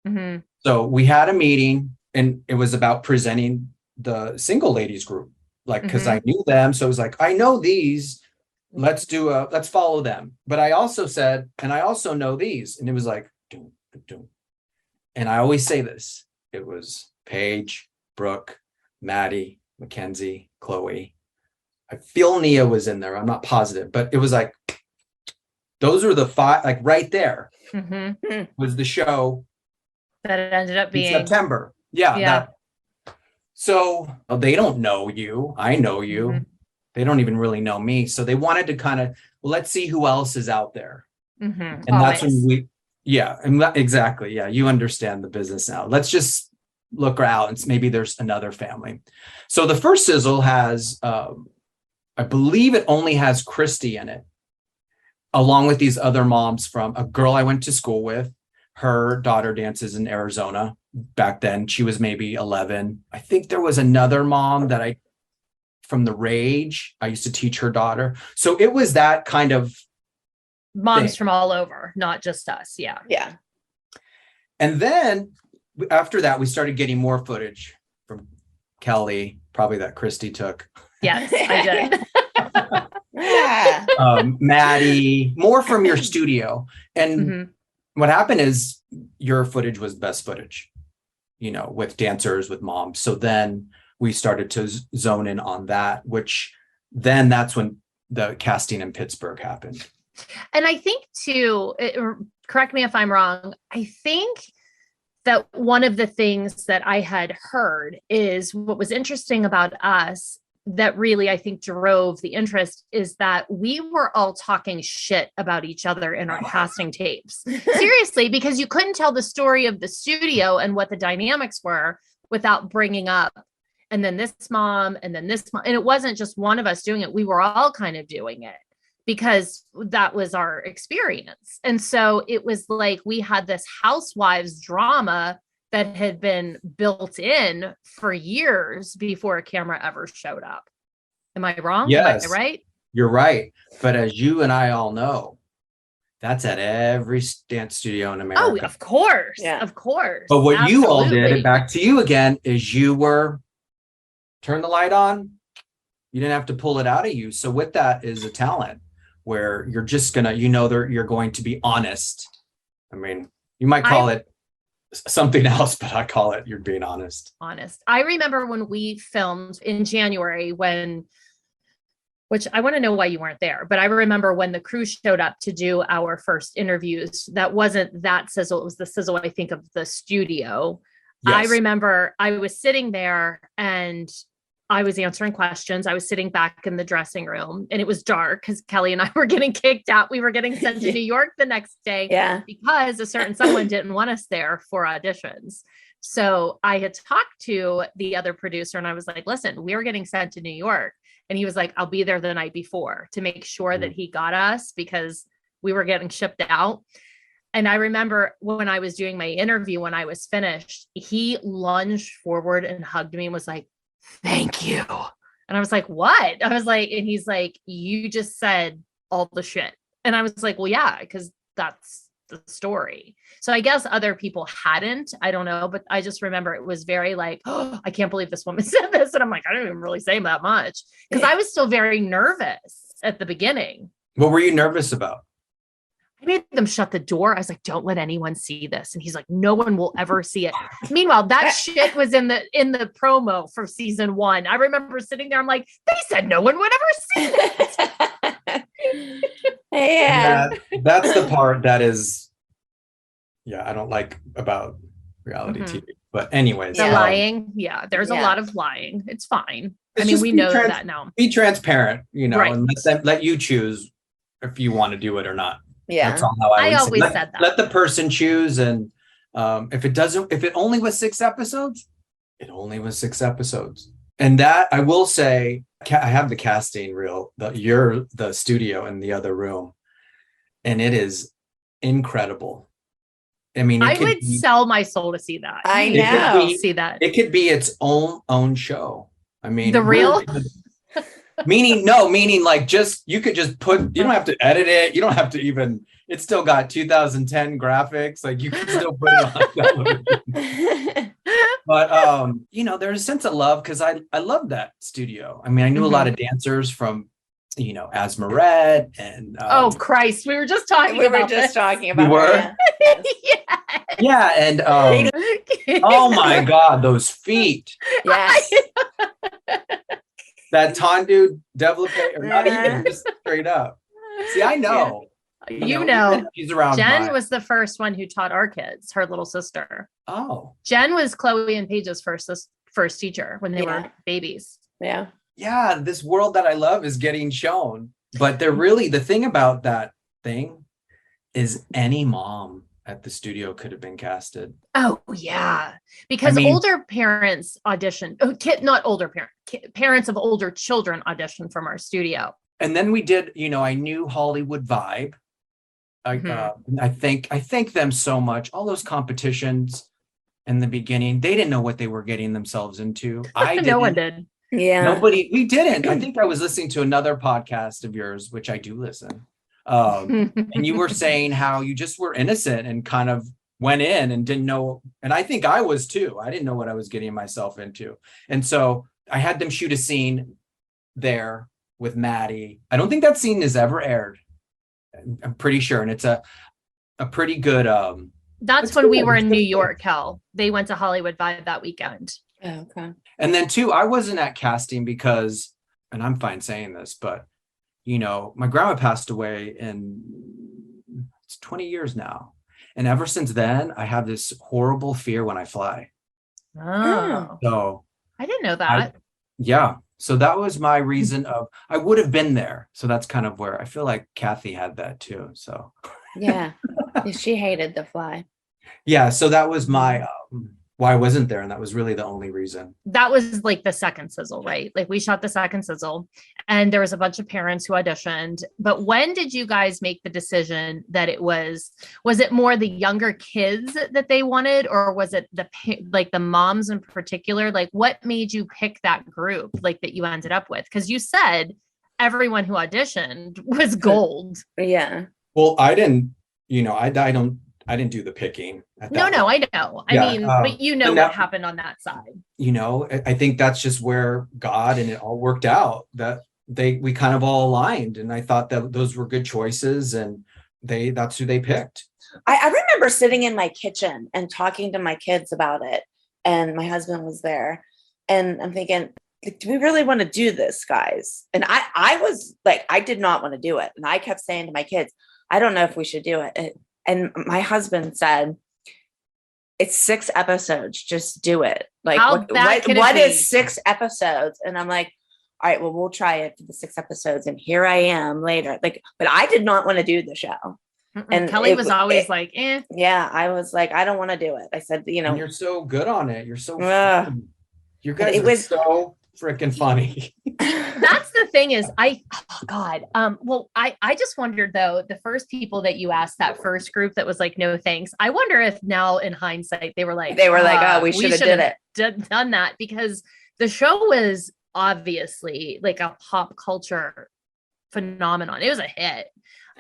Mhm.
So we had a meeting and it was about presenting the single ladies group, like, because I knew them. So it was like, I know these, let's follow them. But I also said, and I also know these. And it was like, doom, doom. And I always say this, it was Paige, Brooke, Maddie, Mackenzie, Chloe. I feel Nia was in there. I'm not positive, but it was like, Those were the 5, like right there
Mhm.
was the show
That it ended up
in
being.
September. Yeah.
Yeah.
So they don't know you. I know you.
Mhm.
They don't even really know me. So they wanted to kind of, well, let's see who else is out there.
Mhm.
And that's when
Always.
exactly. Yeah. You understand the business now. Let's just look out and maybe there's another family. So the first sizzle has, I believe it only has Christi in it, along with these other moms from a girl I went to school with. Her daughter dances in Arizona. Back then, she was maybe 11. I think there was another mom that from the Rage. I used to teach her daughter. So it was that kind of
Moms
thing.
from all over, not just us. Yeah.
Yeah.
And then after that, we started getting more footage from Kelly, probably that Christi took.
Yes, I did.
Yeah.
Maddie, more from your studio. And
Mhm.
what happened is your footage was best footage, with dancers, with moms. So then we started to zone in on that, which then that's when the casting in Pittsburgh happened.
And I think too, correct me if I'm wrong, I think that one of the things that I had heard is what was interesting about us that really, I think, drove the interest is that we were all talking shit about each other in our casting tapes. Seriously, because you couldn't tell the story of the studio and what the dynamics were without bringing up, and then this mom, and then this mom. And it wasn't just one of us doing it. We were all kind of doing it because that was our experience. And so it was like we had this housewives drama that had been built in for years before a camera ever showed up. Am I wrong?
Yes.
Am I right?
You're right. But as you and I all know, that's at every dance studio in America.
Oh, of course.
Yeah.
Of course.
But what you all did,
Absolutely.
and back to you again, is you were turn the light on. You didn't have to pull it out of you. So with that is a talent where you're just gonna, you're going to be honest. I mean, you might call it something else, but I call it you're being honest.
I remember when we filmed in January which I want to know why you weren't there, but I remember when the crew showed up to do our first interviews, that wasn't that sizzle. It was the sizzle, I think, of the studio.
Yes.
I remember I was sitting there and I was answering questions. I was sitting back in the dressing room and it was dark because Kelly and I were getting kicked out. We were getting sent to New York the next day because a certain someone didn't want us there for auditions. So I had talked to the other producer and I was like, listen, we were getting sent to New York. And he was like, I'll be there the night before to make sure that he got us because we were getting shipped out. And I remember when I was doing my interview, when I was finished, he lunged forward and hugged me and was like, thank you. And I was like, what? I was like, and he's like, you just said all the shit. And I was like, well, yeah, because that's the story. So I guess other people hadn't, I don't know, but I just remember it was very like, oh, I can't believe this woman said this. And I'm like, I don't even really say that much because I was still very nervous at the beginning.
What were you nervous about?
I made them shut the door. I was like, don't let anyone see this. And he's like, no one will ever see it. Meanwhile, that shit was in the promo for season 1. I remember sitting there. I'm like, they said no one would ever see it.
Yeah.
That's the part that is, I don't like about reality TV. But anyways.
The lying. Yeah. There's a lot of lying. It's fine. I mean, we know that now.
Be transparent,
Right.
and let you choose if you want to do it or not.
Yeah.
That's all how I
always
say.
said that.
Let the person choose. And if it only was 6 episodes, it only was 6 episodes. And that I will say, I have the casting reel, you're the studio in the other room, and it is incredible. I mean,
I would sell my soul to see that.
I know.
See that.
It could be its own show. I mean,
the real.
meaning like you could just you don't have to edit it. You don't have to even, it's still got 2010 graphics. Like you can still put it on television. But, there's a sense of love because I love that studio. I mean, I knew a lot of dancers from, Asmaret and.
Oh, Christ. We were just talking about
We
were? Yeah. And, oh my God, those feet.
Yes.
That tendu develope, or not even, just straight up. See, I know. she's around.
Jen was the first one who taught our kids, her little sister.
Oh.
Jen was Chloe and Paige's first teacher when they were babies.
Yeah.
Yeah, this world that I love is getting shown. But they're really, the thing about that thing is any mom at the studio could have been casted.
Oh yeah, because older parents auditioned. Not older parents of older children auditioned from our studio.
And then we did. I knew Hollywood Vibe. I thank them so much. All those competitions in the beginning, they didn't know what they were getting themselves into.
No one did.
Yeah,
we didn't. I think I was listening to another podcast of yours, which I do listen. And you were saying how you just were innocent and kind of went in and didn't know. And I think I was too. I didn't know what I was getting myself into. And so I had them shoot a scene there with Maddie. I don't think that scene is ever aired. I'm pretty sure. And it's a pretty good.
That's when we were in New York, Cal. They went to Hollywood Vibe that weekend.
Oh, okay.
And then too, I wasn't at casting because, and I'm fine saying this, but my grandma passed away it's 20 years now. And ever since then, I have this horrible fear when I fly.
Oh,
So
I didn't know that.
So that was my reason I would have been there. So that's kind of where I feel like Kathy had that too. So
Yeah. She hated the fly.
Yeah. So that was my, why I wasn't there. And that was really the only reason.
That was like the second sizzle, right? Like we shot the second sizzle and there was a bunch of parents who auditioned. But when did you guys make the decision that was it more the younger kids that they wanted, or was it the moms in particular? Like what made you pick that group like that you ended up with? Because you said everyone who auditioned was gold.
Yeah.
Well, I didn't, I didn't do the picking.
No, I know. But what happened on that side.
I think that's just where God and it all worked out, that we kind of all aligned. And I thought that those were good choices and that's who they picked.
I remember sitting in my kitchen and talking to my kids about it. And my husband was there and I'm thinking, do we really want to do this, guys? And I was like, I did not want to do it. And I kept saying to my kids, I don't know if we should do it. And my husband said, it's 6 episodes. Just do it. Like, what is 6 episodes? And I'm like, all right, well, we'll try it for the 6 episodes. And here I am later. Like, but I did not want to do the show. And
Kelly was always like, eh.
Yeah, I was like, I don't want to do it. I said,
And you're so good on it. You're so you guys are so freaking funny.
That's the thing is I just wondered though, the first people that you asked, that first group that was like, no, thanks. I wonder if now in hindsight, they were like, oh, we should have done that, because the show was obviously like a pop culture phenomenon. It was a hit.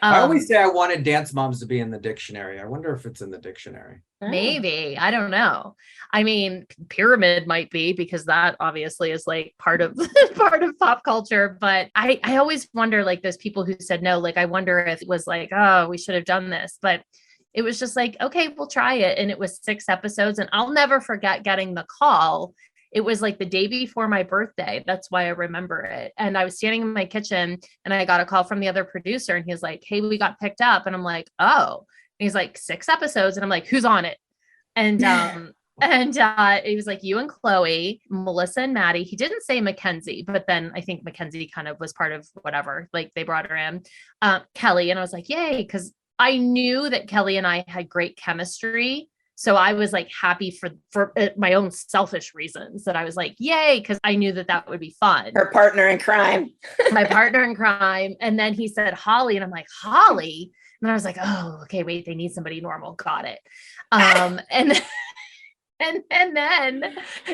I always say I wanted dance moms to be in the dictionary. I wonder if it's in the dictionary.
Maybe. I don't know. I mean, pyramid might be, because that obviously is like part of pop culture. But I always wonder, like those people who said no, like I wonder if it was like, oh, we should have done this. But it was just like, okay, we'll try it. And it was 6 episodes. And I'll never forget getting the call. It was like the day before my birthday. That's why I remember it. And I was standing in my kitchen and I got a call from the other producer and he's like, hey, we got picked up. And I'm like, oh, and he's like, 6 episodes. And I'm like, who's on it? And, it was like you and Chloe, Melissa and Maddie. He didn't say Mackenzie, but then I think Mackenzie kind of was part of whatever, like they brought her in, Kelly. And I was like, yay. Cause I knew that Kelly and I had great chemistry. So I was like happy for my own selfish reasons that I was like, yay. Cause I knew that would be fun.
Her partner in crime.
My partner in crime. And then he said, Holly. And I'm like, Holly. And I was like, oh, okay, wait, they need somebody normal. Got it. And then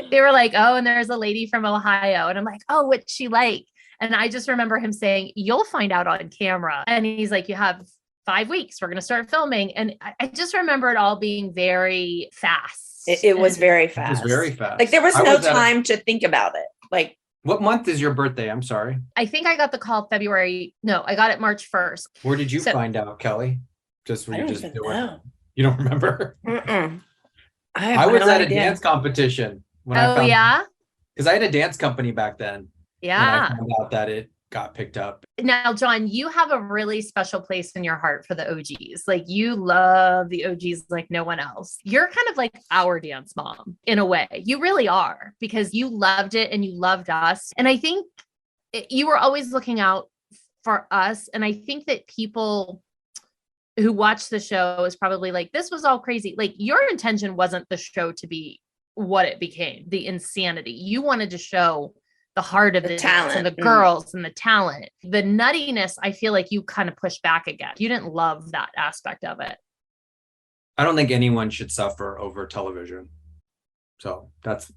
they were like, oh, and there's a lady from Ohio. And I'm like, oh, what's she like? And I just remember him saying, you'll find out on camera. And he's like, you have 5 weeks. We're going to start filming. And I just remember it all being very fast.
It was very fast.
It was very fast.
Like there was no time to think about it. Like,
what month is your birthday? I'm sorry.
I think I got the call February. No, I got it March 1st.
Where did you find out, Kelly? Just were you just doing it? You don't remember? I was at a dance competition when I found,
yeah?
Because I had a dance company back then.
Yeah.
And I found out that got picked up.
Now, John, you have a really special place in your heart for the OGs. Like you love the OGs like no one else. You're kind of like our dance mom in a way. You really are, because you loved it and you loved us. And I think you were always looking out for us. And I think that people who watch the show is probably like, this was all crazy. Like your intention wasn't the show to be what it became, the insanity. You wanted to show the heart of the talent and the girls and the talent. The nuttiness, I feel like you kind of pushed back again. You didn't love that aspect of it.
I don't think anyone should suffer over television. So that's,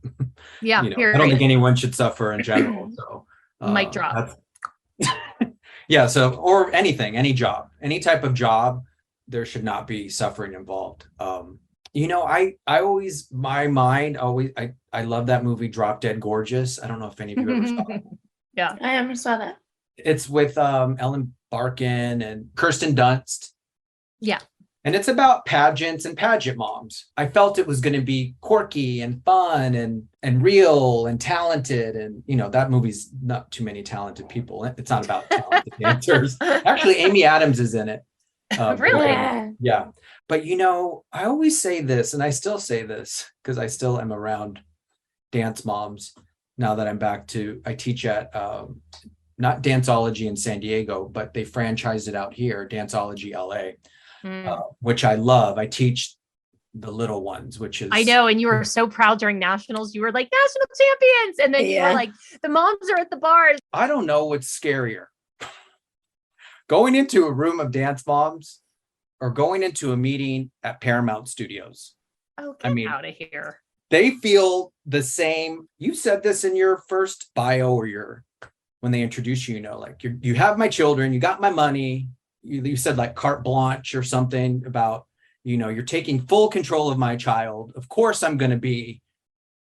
yeah,
I don't think anyone should suffer in general. So
mic drop.
Yeah. So, or anything, any job, any type of job, there should not be suffering involved. I always, my mind always, I love that movie Drop Dead Gorgeous. I don't know if any of you ever saw it.
Yeah,
I never saw that.
It's with Ellen Barkin and Kirsten Dunst.
Yeah.
And it's about pageants and pageant moms. I felt it was going to be quirky and fun and real and talented. And, that movie's not too many talented people. It's not about talented dancers. Actually, Amy Adams is in it.
Really?
Yeah. But, I always say this, and I still say this because I still am around dance moms now that I'm back I teach at not Danceology in San Diego, but they franchised it out here, Danceology LA. Which I love. I teach the little ones, which is... I
know, and you were so proud during nationals. You were like, national champions. And then you were like, the moms are at the bars.
I don't know what's scarier. Going into a room of dance moms or going into a meeting at Paramount Studios.
Oh, get out of here.
They feel the same. You said this in your first bio or when they introduce you, like you have my children, you got my money. You said like carte blanche or something about, you're taking full control of my child. Of course, I'm going to be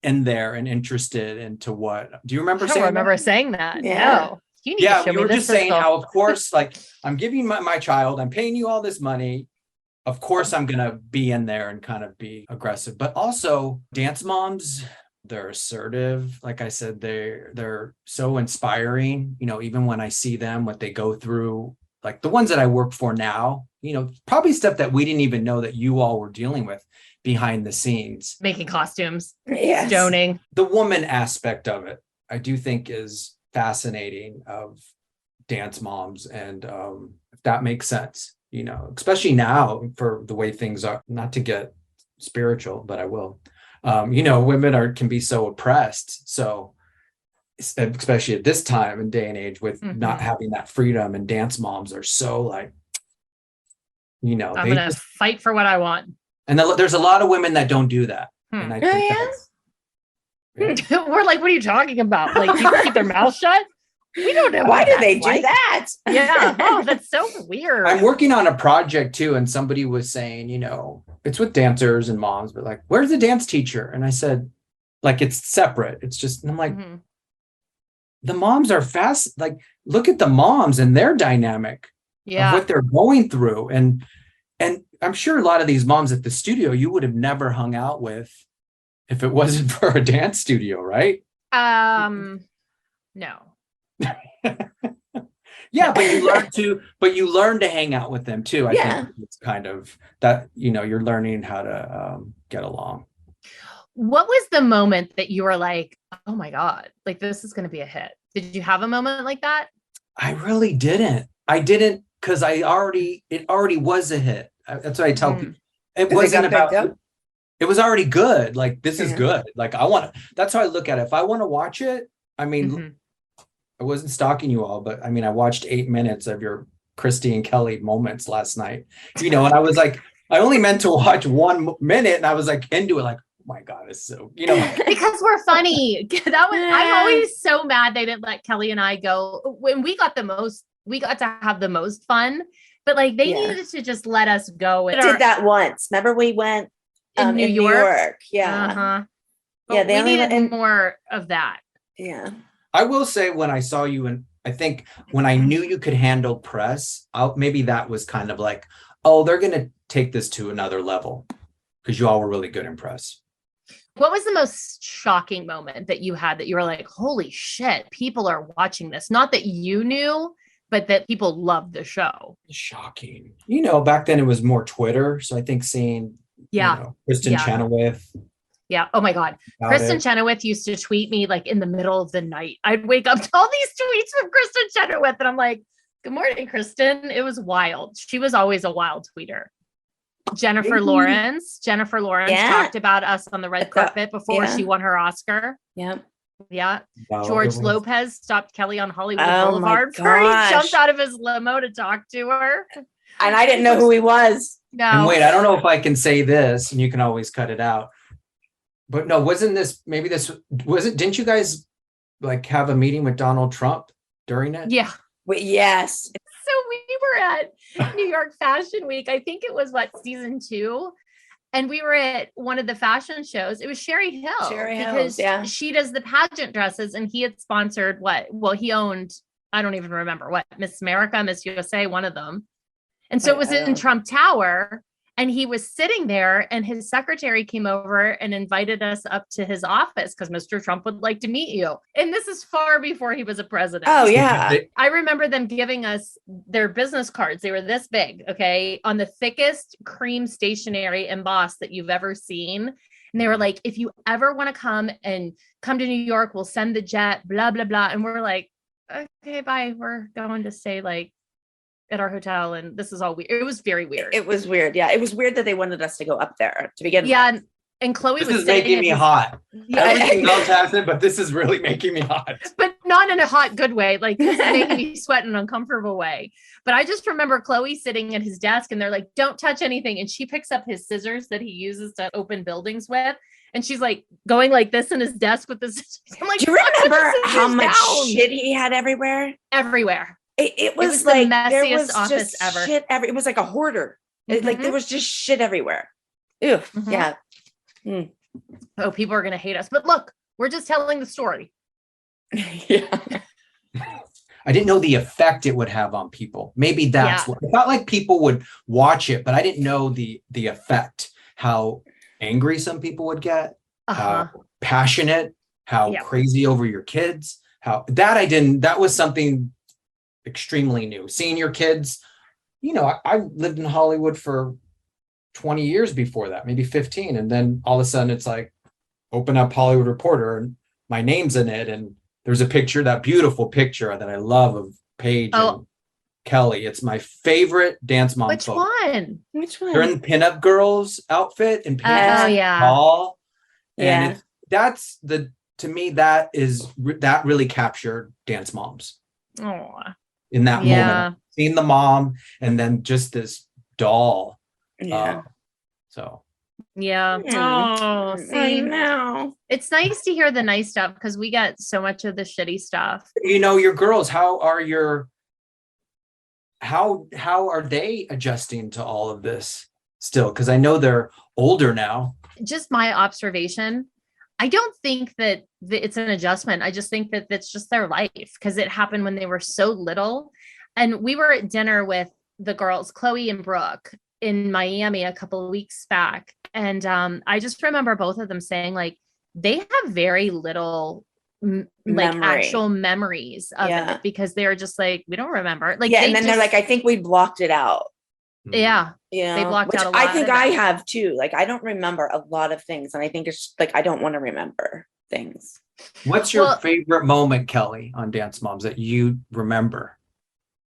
in there and interested into what. Do you remember saying that? I don't remember
saying that.
Yeah.
No. You need to show
you
me
were
this
just saying
physical.
how, of course, like I'm giving my child, I'm paying you all this money. Of course, I'm going to be in there and kind of be aggressive. But also dance moms, they're assertive. Like I said, they're so inspiring, even when I see them, what they go through. Like the ones that I work for now, probably stuff that we didn't even know that you all were dealing with behind the scenes.
Making costumes,
yes.
stoning.
The woman aspect of it, I do think is fascinating of dance moms. And if that makes sense, especially now for the way things are, not to get spiritual, but I will, women can be so oppressed. So especially at this time and day and age with not having that freedom, and dance moms are so like, I'm
going to fight for what I want.
And there's a lot of women that don't do that. And I think
we're like, what are you talking about? Like people keep their mouth shut? We don't know.
Why do they do that?
Yeah. Oh, that's so weird.
I'm working on a project too. And somebody was saying, it's with dancers and moms, but like, where's the dance teacher? And I said, like, it's separate. It's just, and I'm like, the moms are fast. Like, look at the moms and their dynamic of what they're going through. And I'm sure a lot of these moms at the studio, you would have never hung out with if it wasn't for a dance studio, right?
No.
Yeah, but you learn to hang out with them too. I think it's kind of that, you're learning how to get along.
What was the moment that you were like, oh my God, like this is going to be a hit? Did you have a moment like that?
I really didn't. I didn't, because it already was a hit. That's what I tell people. It wasn't about, it was already good. Like, this is good. Like, that's how I look at it. If I want to watch it, I mean, I wasn't stalking you all, but I mean, I watched 8 minutes of your Christi and Kelly moments last night, and I was like, I only meant to watch 1 minute, and I was like into it, like, oh my God, it's so,
because we're funny. I'm always so mad they didn't let Kelly and I go when we got to have the most fun, but like they needed to just let us go.
We did that once. Remember we went
in New York?
Yeah.
Yeah. They needed more of that.
Yeah.
I will say, when I saw you, and I think when I knew you could handle press, maybe that was kind of like, oh, they're going to take this to another level, because you all were really good in press.
What was the most shocking moment that you had that you were like, holy shit, people are watching this? Not that you knew, but that people loved the show.
Shocking. Back then it was more Twitter. So I think seeing, Kristen Chenoweth.
Yeah. Oh my God.
about
Kristen
it.
Chenoweth used to tweet me like in the middle of the night. I'd wake up to all these tweets from Kristen Chenoweth and I'm like, good morning, Kristen. It was wild. She was always a wild tweeter. Jennifer Lawrence
Yeah.
talked about us on the red
At the-
carpet before
yeah.
she won her Oscar.
Yep.
Yeah.
No,
George
it was-
Lopez stopped Kelly on Hollywood
Oh my
Boulevard before he
gosh.
jumped out of his limo to talk to her.
And I didn't know who he was.
No.
And wait, I don't know if I can say this, and you can always cut it out. But no, didn't you guys like have a meeting with Donald Trump during it?
Yeah.
Wait, yes.
So we were at New York Fashion Week. I think it was season 2. And we were at one of the fashion shows. It was Sherry Hill.
Sherry Hill,
because
yeah.
she does the pageant dresses and he had sponsored he owned, I don't even remember what, Miss America, Miss USA, one of them. And so it was in Trump Tower and he was sitting there and his secretary came over and invited us up to his office because Mr. Trump would like to meet you. And this is far before he was a president.
Oh, yeah.
I remember them giving us their business cards. They were this big, okay, on the thickest cream stationery embossed that you've ever seen. And they were like, if you ever want to come to New York, we'll send the jet, blah, blah, blah. And we're like, okay, bye. We're going to stay at our hotel. And this is all weird. It was very weird.
It was weird. Yeah. It was weird that they wanted us to go up there to begin with.
Yeah. And Chloe
This
was
is making me hot.
Yeah,
Everything else happened, but this is really making me hot.
but not in a hot, good way. Like this is making me sweat in an uncomfortable way. But I just remember Chloe sitting at his desk and they're like, don't touch anything. And she picks up his scissors that he uses to open buildings with. And she's like going like this in his desk with the scissors. I'm like,
Do you remember how much
down.
shit he had everywhere?
Everywhere.
It was
the
like there
messiest
was
office
just
ever.
shit it was like a hoarder. Like
Mhm.
there was just shit everywhere. Ew.
Mhm.
Yeah.
Oh, people are going to hate us. But look, we're just telling the story.
Yeah.
I didn't know the effect it would have on people. Maybe that's
Yeah.
what I felt like people would watch it, but I didn't know the effect, how angry some people would get,
Uh-huh.
how passionate, how
Yeah.
crazy over your kids, that was something extremely new. Seeing your kids, I lived in Hollywood for 20 years before that, maybe 15. And then all of a sudden it's like, open up Hollywood Reporter and my name's in it. And there's a picture, that beautiful picture that I love of Paige and Kelly. It's my favorite dance mom
Which
photo.
one?
Which one?
They're in the pinup girls outfit and Paige's
Oh, yeah.
ball.
Yeah.
And to me, that really captured dance moms
Oh,
in that
Yeah.
moment. Seeing the mom and then just this doll.
Yeah.
So
yeah.
Mm.
Oh,
I
see,
know.
it's nice to hear the nice stuff because we get so much of the shitty stuff.
your girls, how are they adjusting to all of this still? Because I know they're older now.
Just my observation. I don't think that it's an adjustment. I just think that it's just their life because it happened when they were so little. And we were at dinner with the girls, Chloe and Brooke, in Miami a couple of weeks back. And I just remember both of them saying like, they have very little
Memory.
actual memories of it because they're just like, we don't remember. Like,
Yeah. And then they're like, I think we blocked it out.
yeah,
You know,
They blocked
which
out a lot
I think
of
I
it.
have too. Like I don't remember a lot of things. And I think it's like I don't want to remember things.
What's your
Well-
favorite moment, Kelly, on Dance Moms that you remember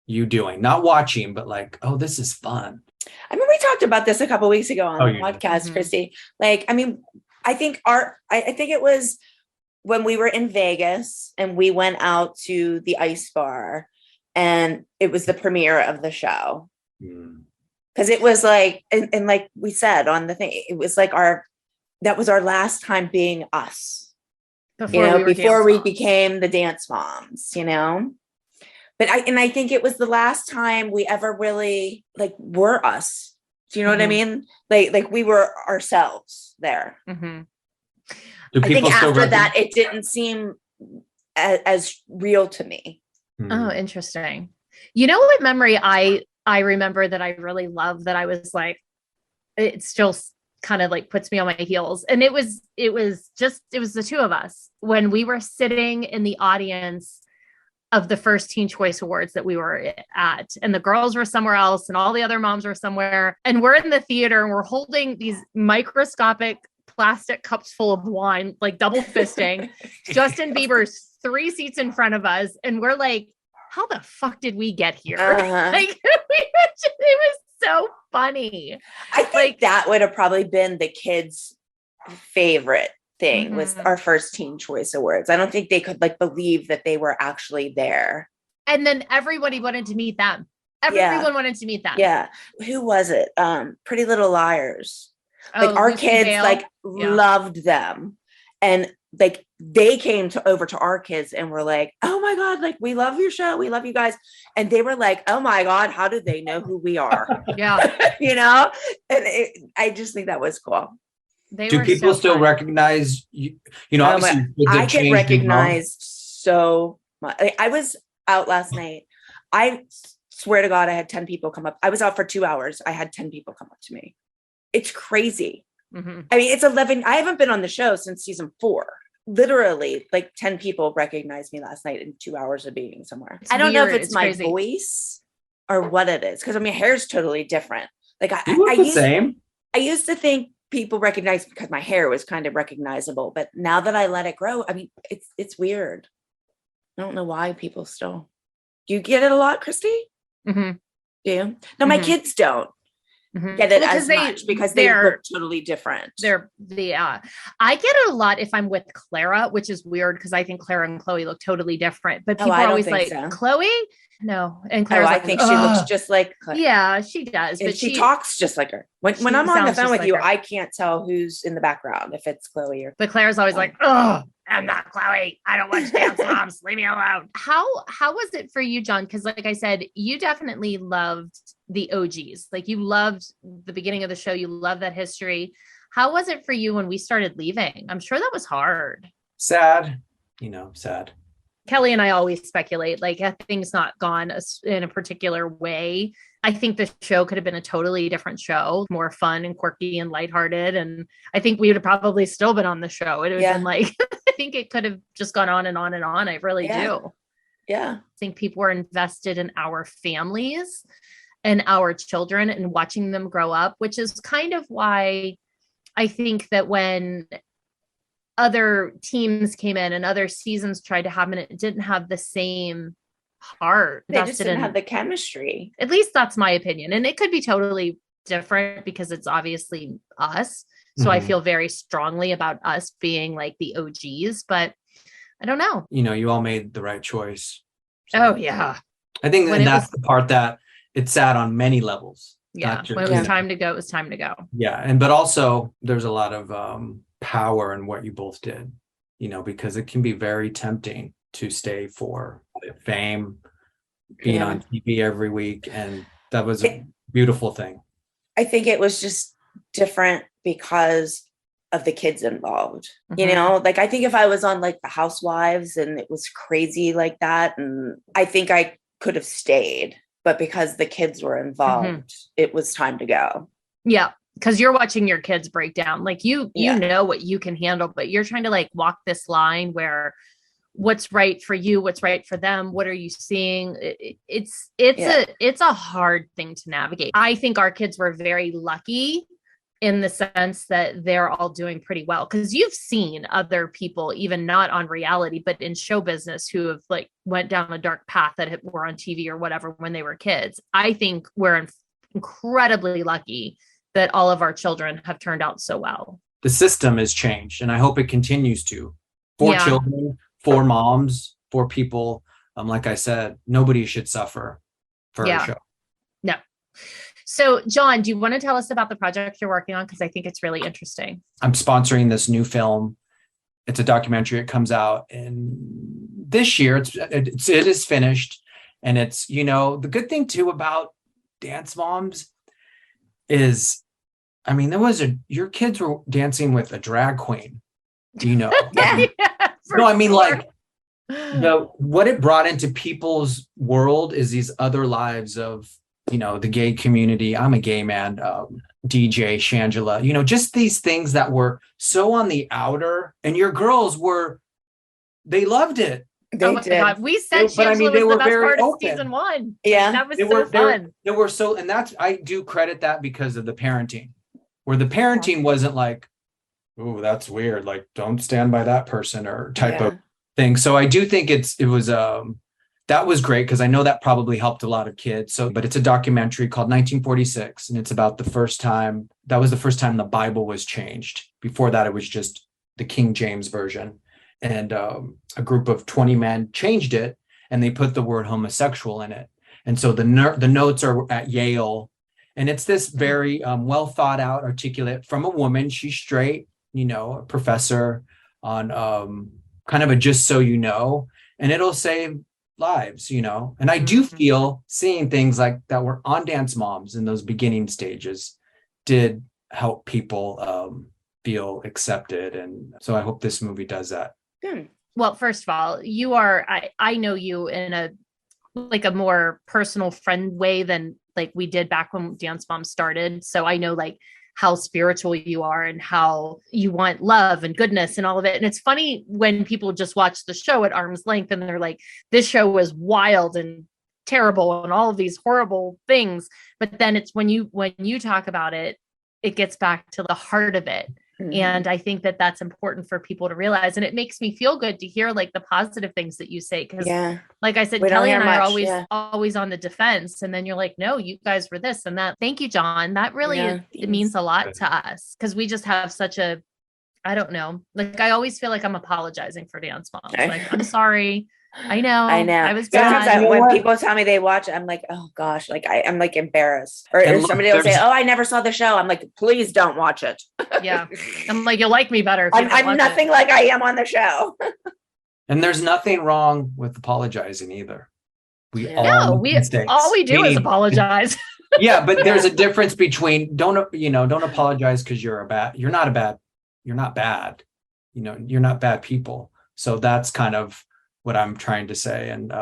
you doing? Not watching, but like, oh, this is fun.
I mean, we talked about this a couple of weeks ago on
Oh,
the
you did.
podcast,
Mhm.
Christy. Like, I mean, I think I think it was when we were in Vegas and we went out to the ice bar and it was the premiere of the show. Because it was like, and like we said on the thing, it was like that was our last time being us, before we
dance moms.
became the dance moms, But I think it was the last time we ever really were us. Do you know what I mean? Like we were ourselves there.
Mhm.
Do
I think
people still
after that, it didn't seem as real to me.
Oh, interesting. You know what memory I remember that I really love that I was like, it still kind of like puts me on my heels. And it was the two of us when we were sitting in the audience of the first Teen Choice Awards that we were at, and the girls were somewhere else and all the other moms were somewhere, and we're in the theater and we're holding these microscopic plastic cups full of wine, like double fisting. Justin Bieber's 3 seats in front of us, and we're like, how the fuck did we get here? Like, it was so funny.
I think that would have probably been the kids' favorite thing was our first Teen Choice Awards. I don't think they could like believe that they were actually there.
And then everybody wanted to meet them. Everyone wanted to meet them.
Yeah. Who was it? Pretty Little Liars. Like our kids like loved them. And like they came over to our kids and were like, oh my God, like we love your show. We love you guys. And they were like, oh my God, how do they know who we are?
Yeah.
You know? And I just think that was cool.
Do people still recognize you? You know, obviously
I get recognized so much. I was out last night. I swear to God, I had 10 people come up. I was out for 2 hours. I had 10 people come up to me. It's crazy. I mean, it's 11. I haven't been on the show since season 4. Literally, like 10 people recognized me last night in 2 hours of being somewhere. I don't know if it's my crazy voice or what it is. Cause I mean, hair's totally different. Like I used to think people recognize because my hair was kind of recognizable, but now that I let it grow, I mean, it's weird. I don't know why people still. Do you get it a lot, Christy? Do you? No, my kids don't get it as much because they look totally different.
I get it a lot if I'm with Clara, which is weird because I think Clara and Chloe look totally different. But people are always like, Chloe? No. And Claire's
I think she looks just like Claire.
Yeah, she does.
And
but
she talks just like her. When I'm on the phone with you, I can't tell who's in the background, if it's Chloe or.
But Claire's always like, oh, I'm not Chloe. I don't watch Dance Moms. Leave me alone. How was it for you, John? Because like I said, you definitely loved the OGs. Like you loved the beginning of the show. You love that history. How was it for you when we started leaving? I'm sure that was hard.
Sad. Sad.
Kelly and I always speculate, like, had things not gone in a particular way, I think the show could have been a totally different show, more fun and quirky and lighthearted. And I think we would have probably still been on the show. It would have been like, I think it could have just gone on and on and on. I really do.
Yeah.
I think people were invested in our families and our children and watching them grow up, which is kind of why I think that when other teams came in and other seasons tried to happen, it didn't have the same heart.
They just didn't have the chemistry.
At least that's my opinion. And it could be totally different because it's obviously us. So I feel very strongly about us being like the OGs, but I don't know.
You all made the right choice.
So, oh yeah.
I think that's the part that it's sad on many levels.
Yeah. When it was time to go, it was time to go.
Yeah. But also there's a lot of power in what you both did, because it can be very tempting to stay for fame, being on TV every week. And that was a beautiful thing.
I think it was just different because of the kids involved, like I think if I was on like the Housewives and it was crazy like that, and I think I could have stayed, but because the kids were involved, it was time to go.
Yeah. Because you're watching your kids break down, like you know what you can handle, but you're trying to like walk this line where what's right for you, what's right for them, what are you seeing? It's a hard thing to navigate. I think our kids were very lucky in the sense that they're all doing pretty well, because you've seen other people, even not on reality, but in show business, who have like went down a dark path that were on TV or whatever when they were kids. I think we're incredibly lucky that all of our children have turned out so well.
The system has changed, and I hope it continues to. For children, for moms, for people. Like I said, nobody should suffer for a show.
No. So, John, do you want to tell us about the project you're working on? Because I think it's really interesting.
I'm sponsoring this new film. It's a documentary. It comes out in this year. It is finished. And it's, the good thing too about Dance Moms is, I mean, your kids were dancing with a drag queen, No, I mean, like what it brought into people's world is these other lives of, the gay community. I'm a gay man. DJ Shangela, you know, just these things that were so on the outer, and your girls they loved it.
They
oh my
did.
God. We said
But I mean,
Shangela
they
was
were
the best
very
part of
open.
season 1.
Yeah.
That was
They
so fun.
They were so, and that's, I do credit that because of the parenting, where the parenting wasn't like, oh, that's weird, like don't stand by that person or type of thing. So I do think that was great, because I know that probably helped a lot of kids. So, but it's a documentary called 1946, and it's about the first time the Bible was changed. Before that, it was just the King James version. And a group of 20 men changed it, and they put the word homosexual in it. And so the notes are at Yale, and it's this very well thought out, articulate from a woman. She's straight, you know, a professor on kind of a just so you know, and it'll save lives, you know. And I do feel seeing things like that were on Dance Moms in those beginning stages did help people feel accepted. And so I hope this movie does that.
Well, first of all, I know you in a more personal friend way than like we did back when Dance Mom started. So I know like how spiritual you are and how you want love and goodness and all of it. And it's funny when people just watch the show at arm's length and they're like, this show was wild and terrible and all of these horrible things. But then it's when you talk about it, it gets back to the heart of it. And I think that that's important for people to realize. And it makes me feel good to hear like the positive things that you say. Cause like I said, Kelly and I are always on the defense. And then you're like, no, you guys were this and that. Thank you, John. That really it means a lot to us. Cause we just have such a, I don't know, like I always feel like I'm apologizing for Dance Moms. Like, I'm sorry. I know. I was
sometimes when people tell me they watch it, I'm like, oh gosh, like I'm like embarrassed. Or somebody will say, oh, I never saw the show. I'm like, please don't watch it.
Yeah. I'm like, you'll like me better.
I'm nothing like I am on the show.
And there's nothing wrong with apologizing either.
All we do is apologize.
Yeah, but there's a difference between don't apologize because you're not bad. You know, you're not bad people. So that's kind of what I'm trying to say. And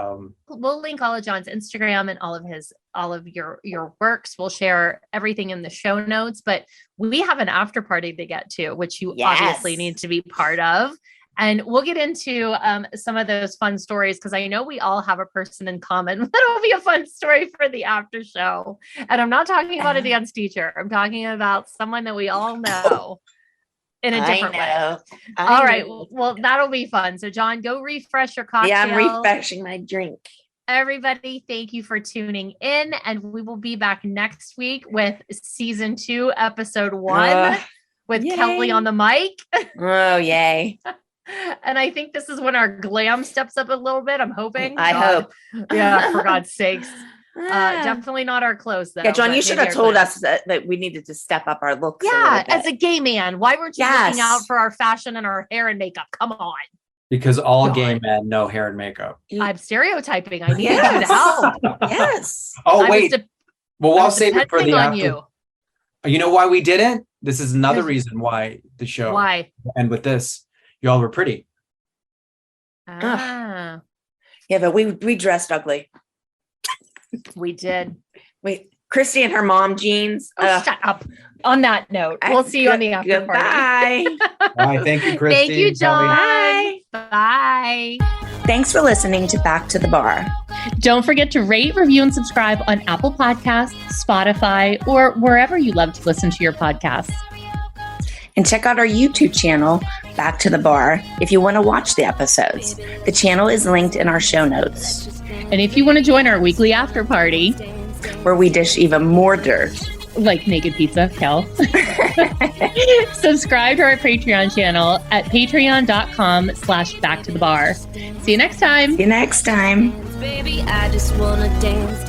we'll link all of John's Instagram and all of your works. We'll share everything in the show notes, but we have an after party to get to, which you obviously need to be part of. And we'll get into some of those fun stories, because I know we all have a person in common. That'll be a fun story for the after show. And I'm not talking about a dance teacher. I'm talking about someone that we all know. In a different way. All right. Well, that'll be fun. So John, go refresh your cocktail.
Yeah, I'm refreshing my drink.
Everybody, thank you for tuning in. And we will be back next week with season 2, episode 1 with Kelly on the mic.
Oh, yay.
And I think this is when our glam steps up a little bit. I'm hoping.
I hope.
Yeah, for God's sakes. Definitely not our clothes though.
Yeah, John, you should have told us that we needed to step up our looks.
Yeah, as a gay man, why weren't you looking out for our fashion and our hair and makake? Come on.
Because all gay men know hair and makeup.
I'm stereotyping. I need you to help.
Yes.
Oh, wait. Well, I'll save it for the after. You know why we didn't? This is another reason why the show.
Why?
And with this, y'all were pretty.
Yeah, but we dressed ugly.
We did.
Wait, Christi and her mom jeans.
Shut up. On that note, we'll see you on the after party.
Bye. Thank you, Christi.
Thank you, John.
Bye.
Bye.
Thanks for listening to Back to the Bar.
Don't forget to rate, review, and subscribe on Apple Podcasts, Spotify, or wherever you love to listen to your podcasts.
And check out our YouTube channel, Back to the Bar, if you want to watch the episodes. The channel is linked in our show notes.
And if you want to join our weekly after party,
where we dish even more dirt,
like naked pizza, Kel, subscribe to our Patreon channel at patreon.com/backtothebar. See you next time.
See you next time.
Baby, I just wanna dance.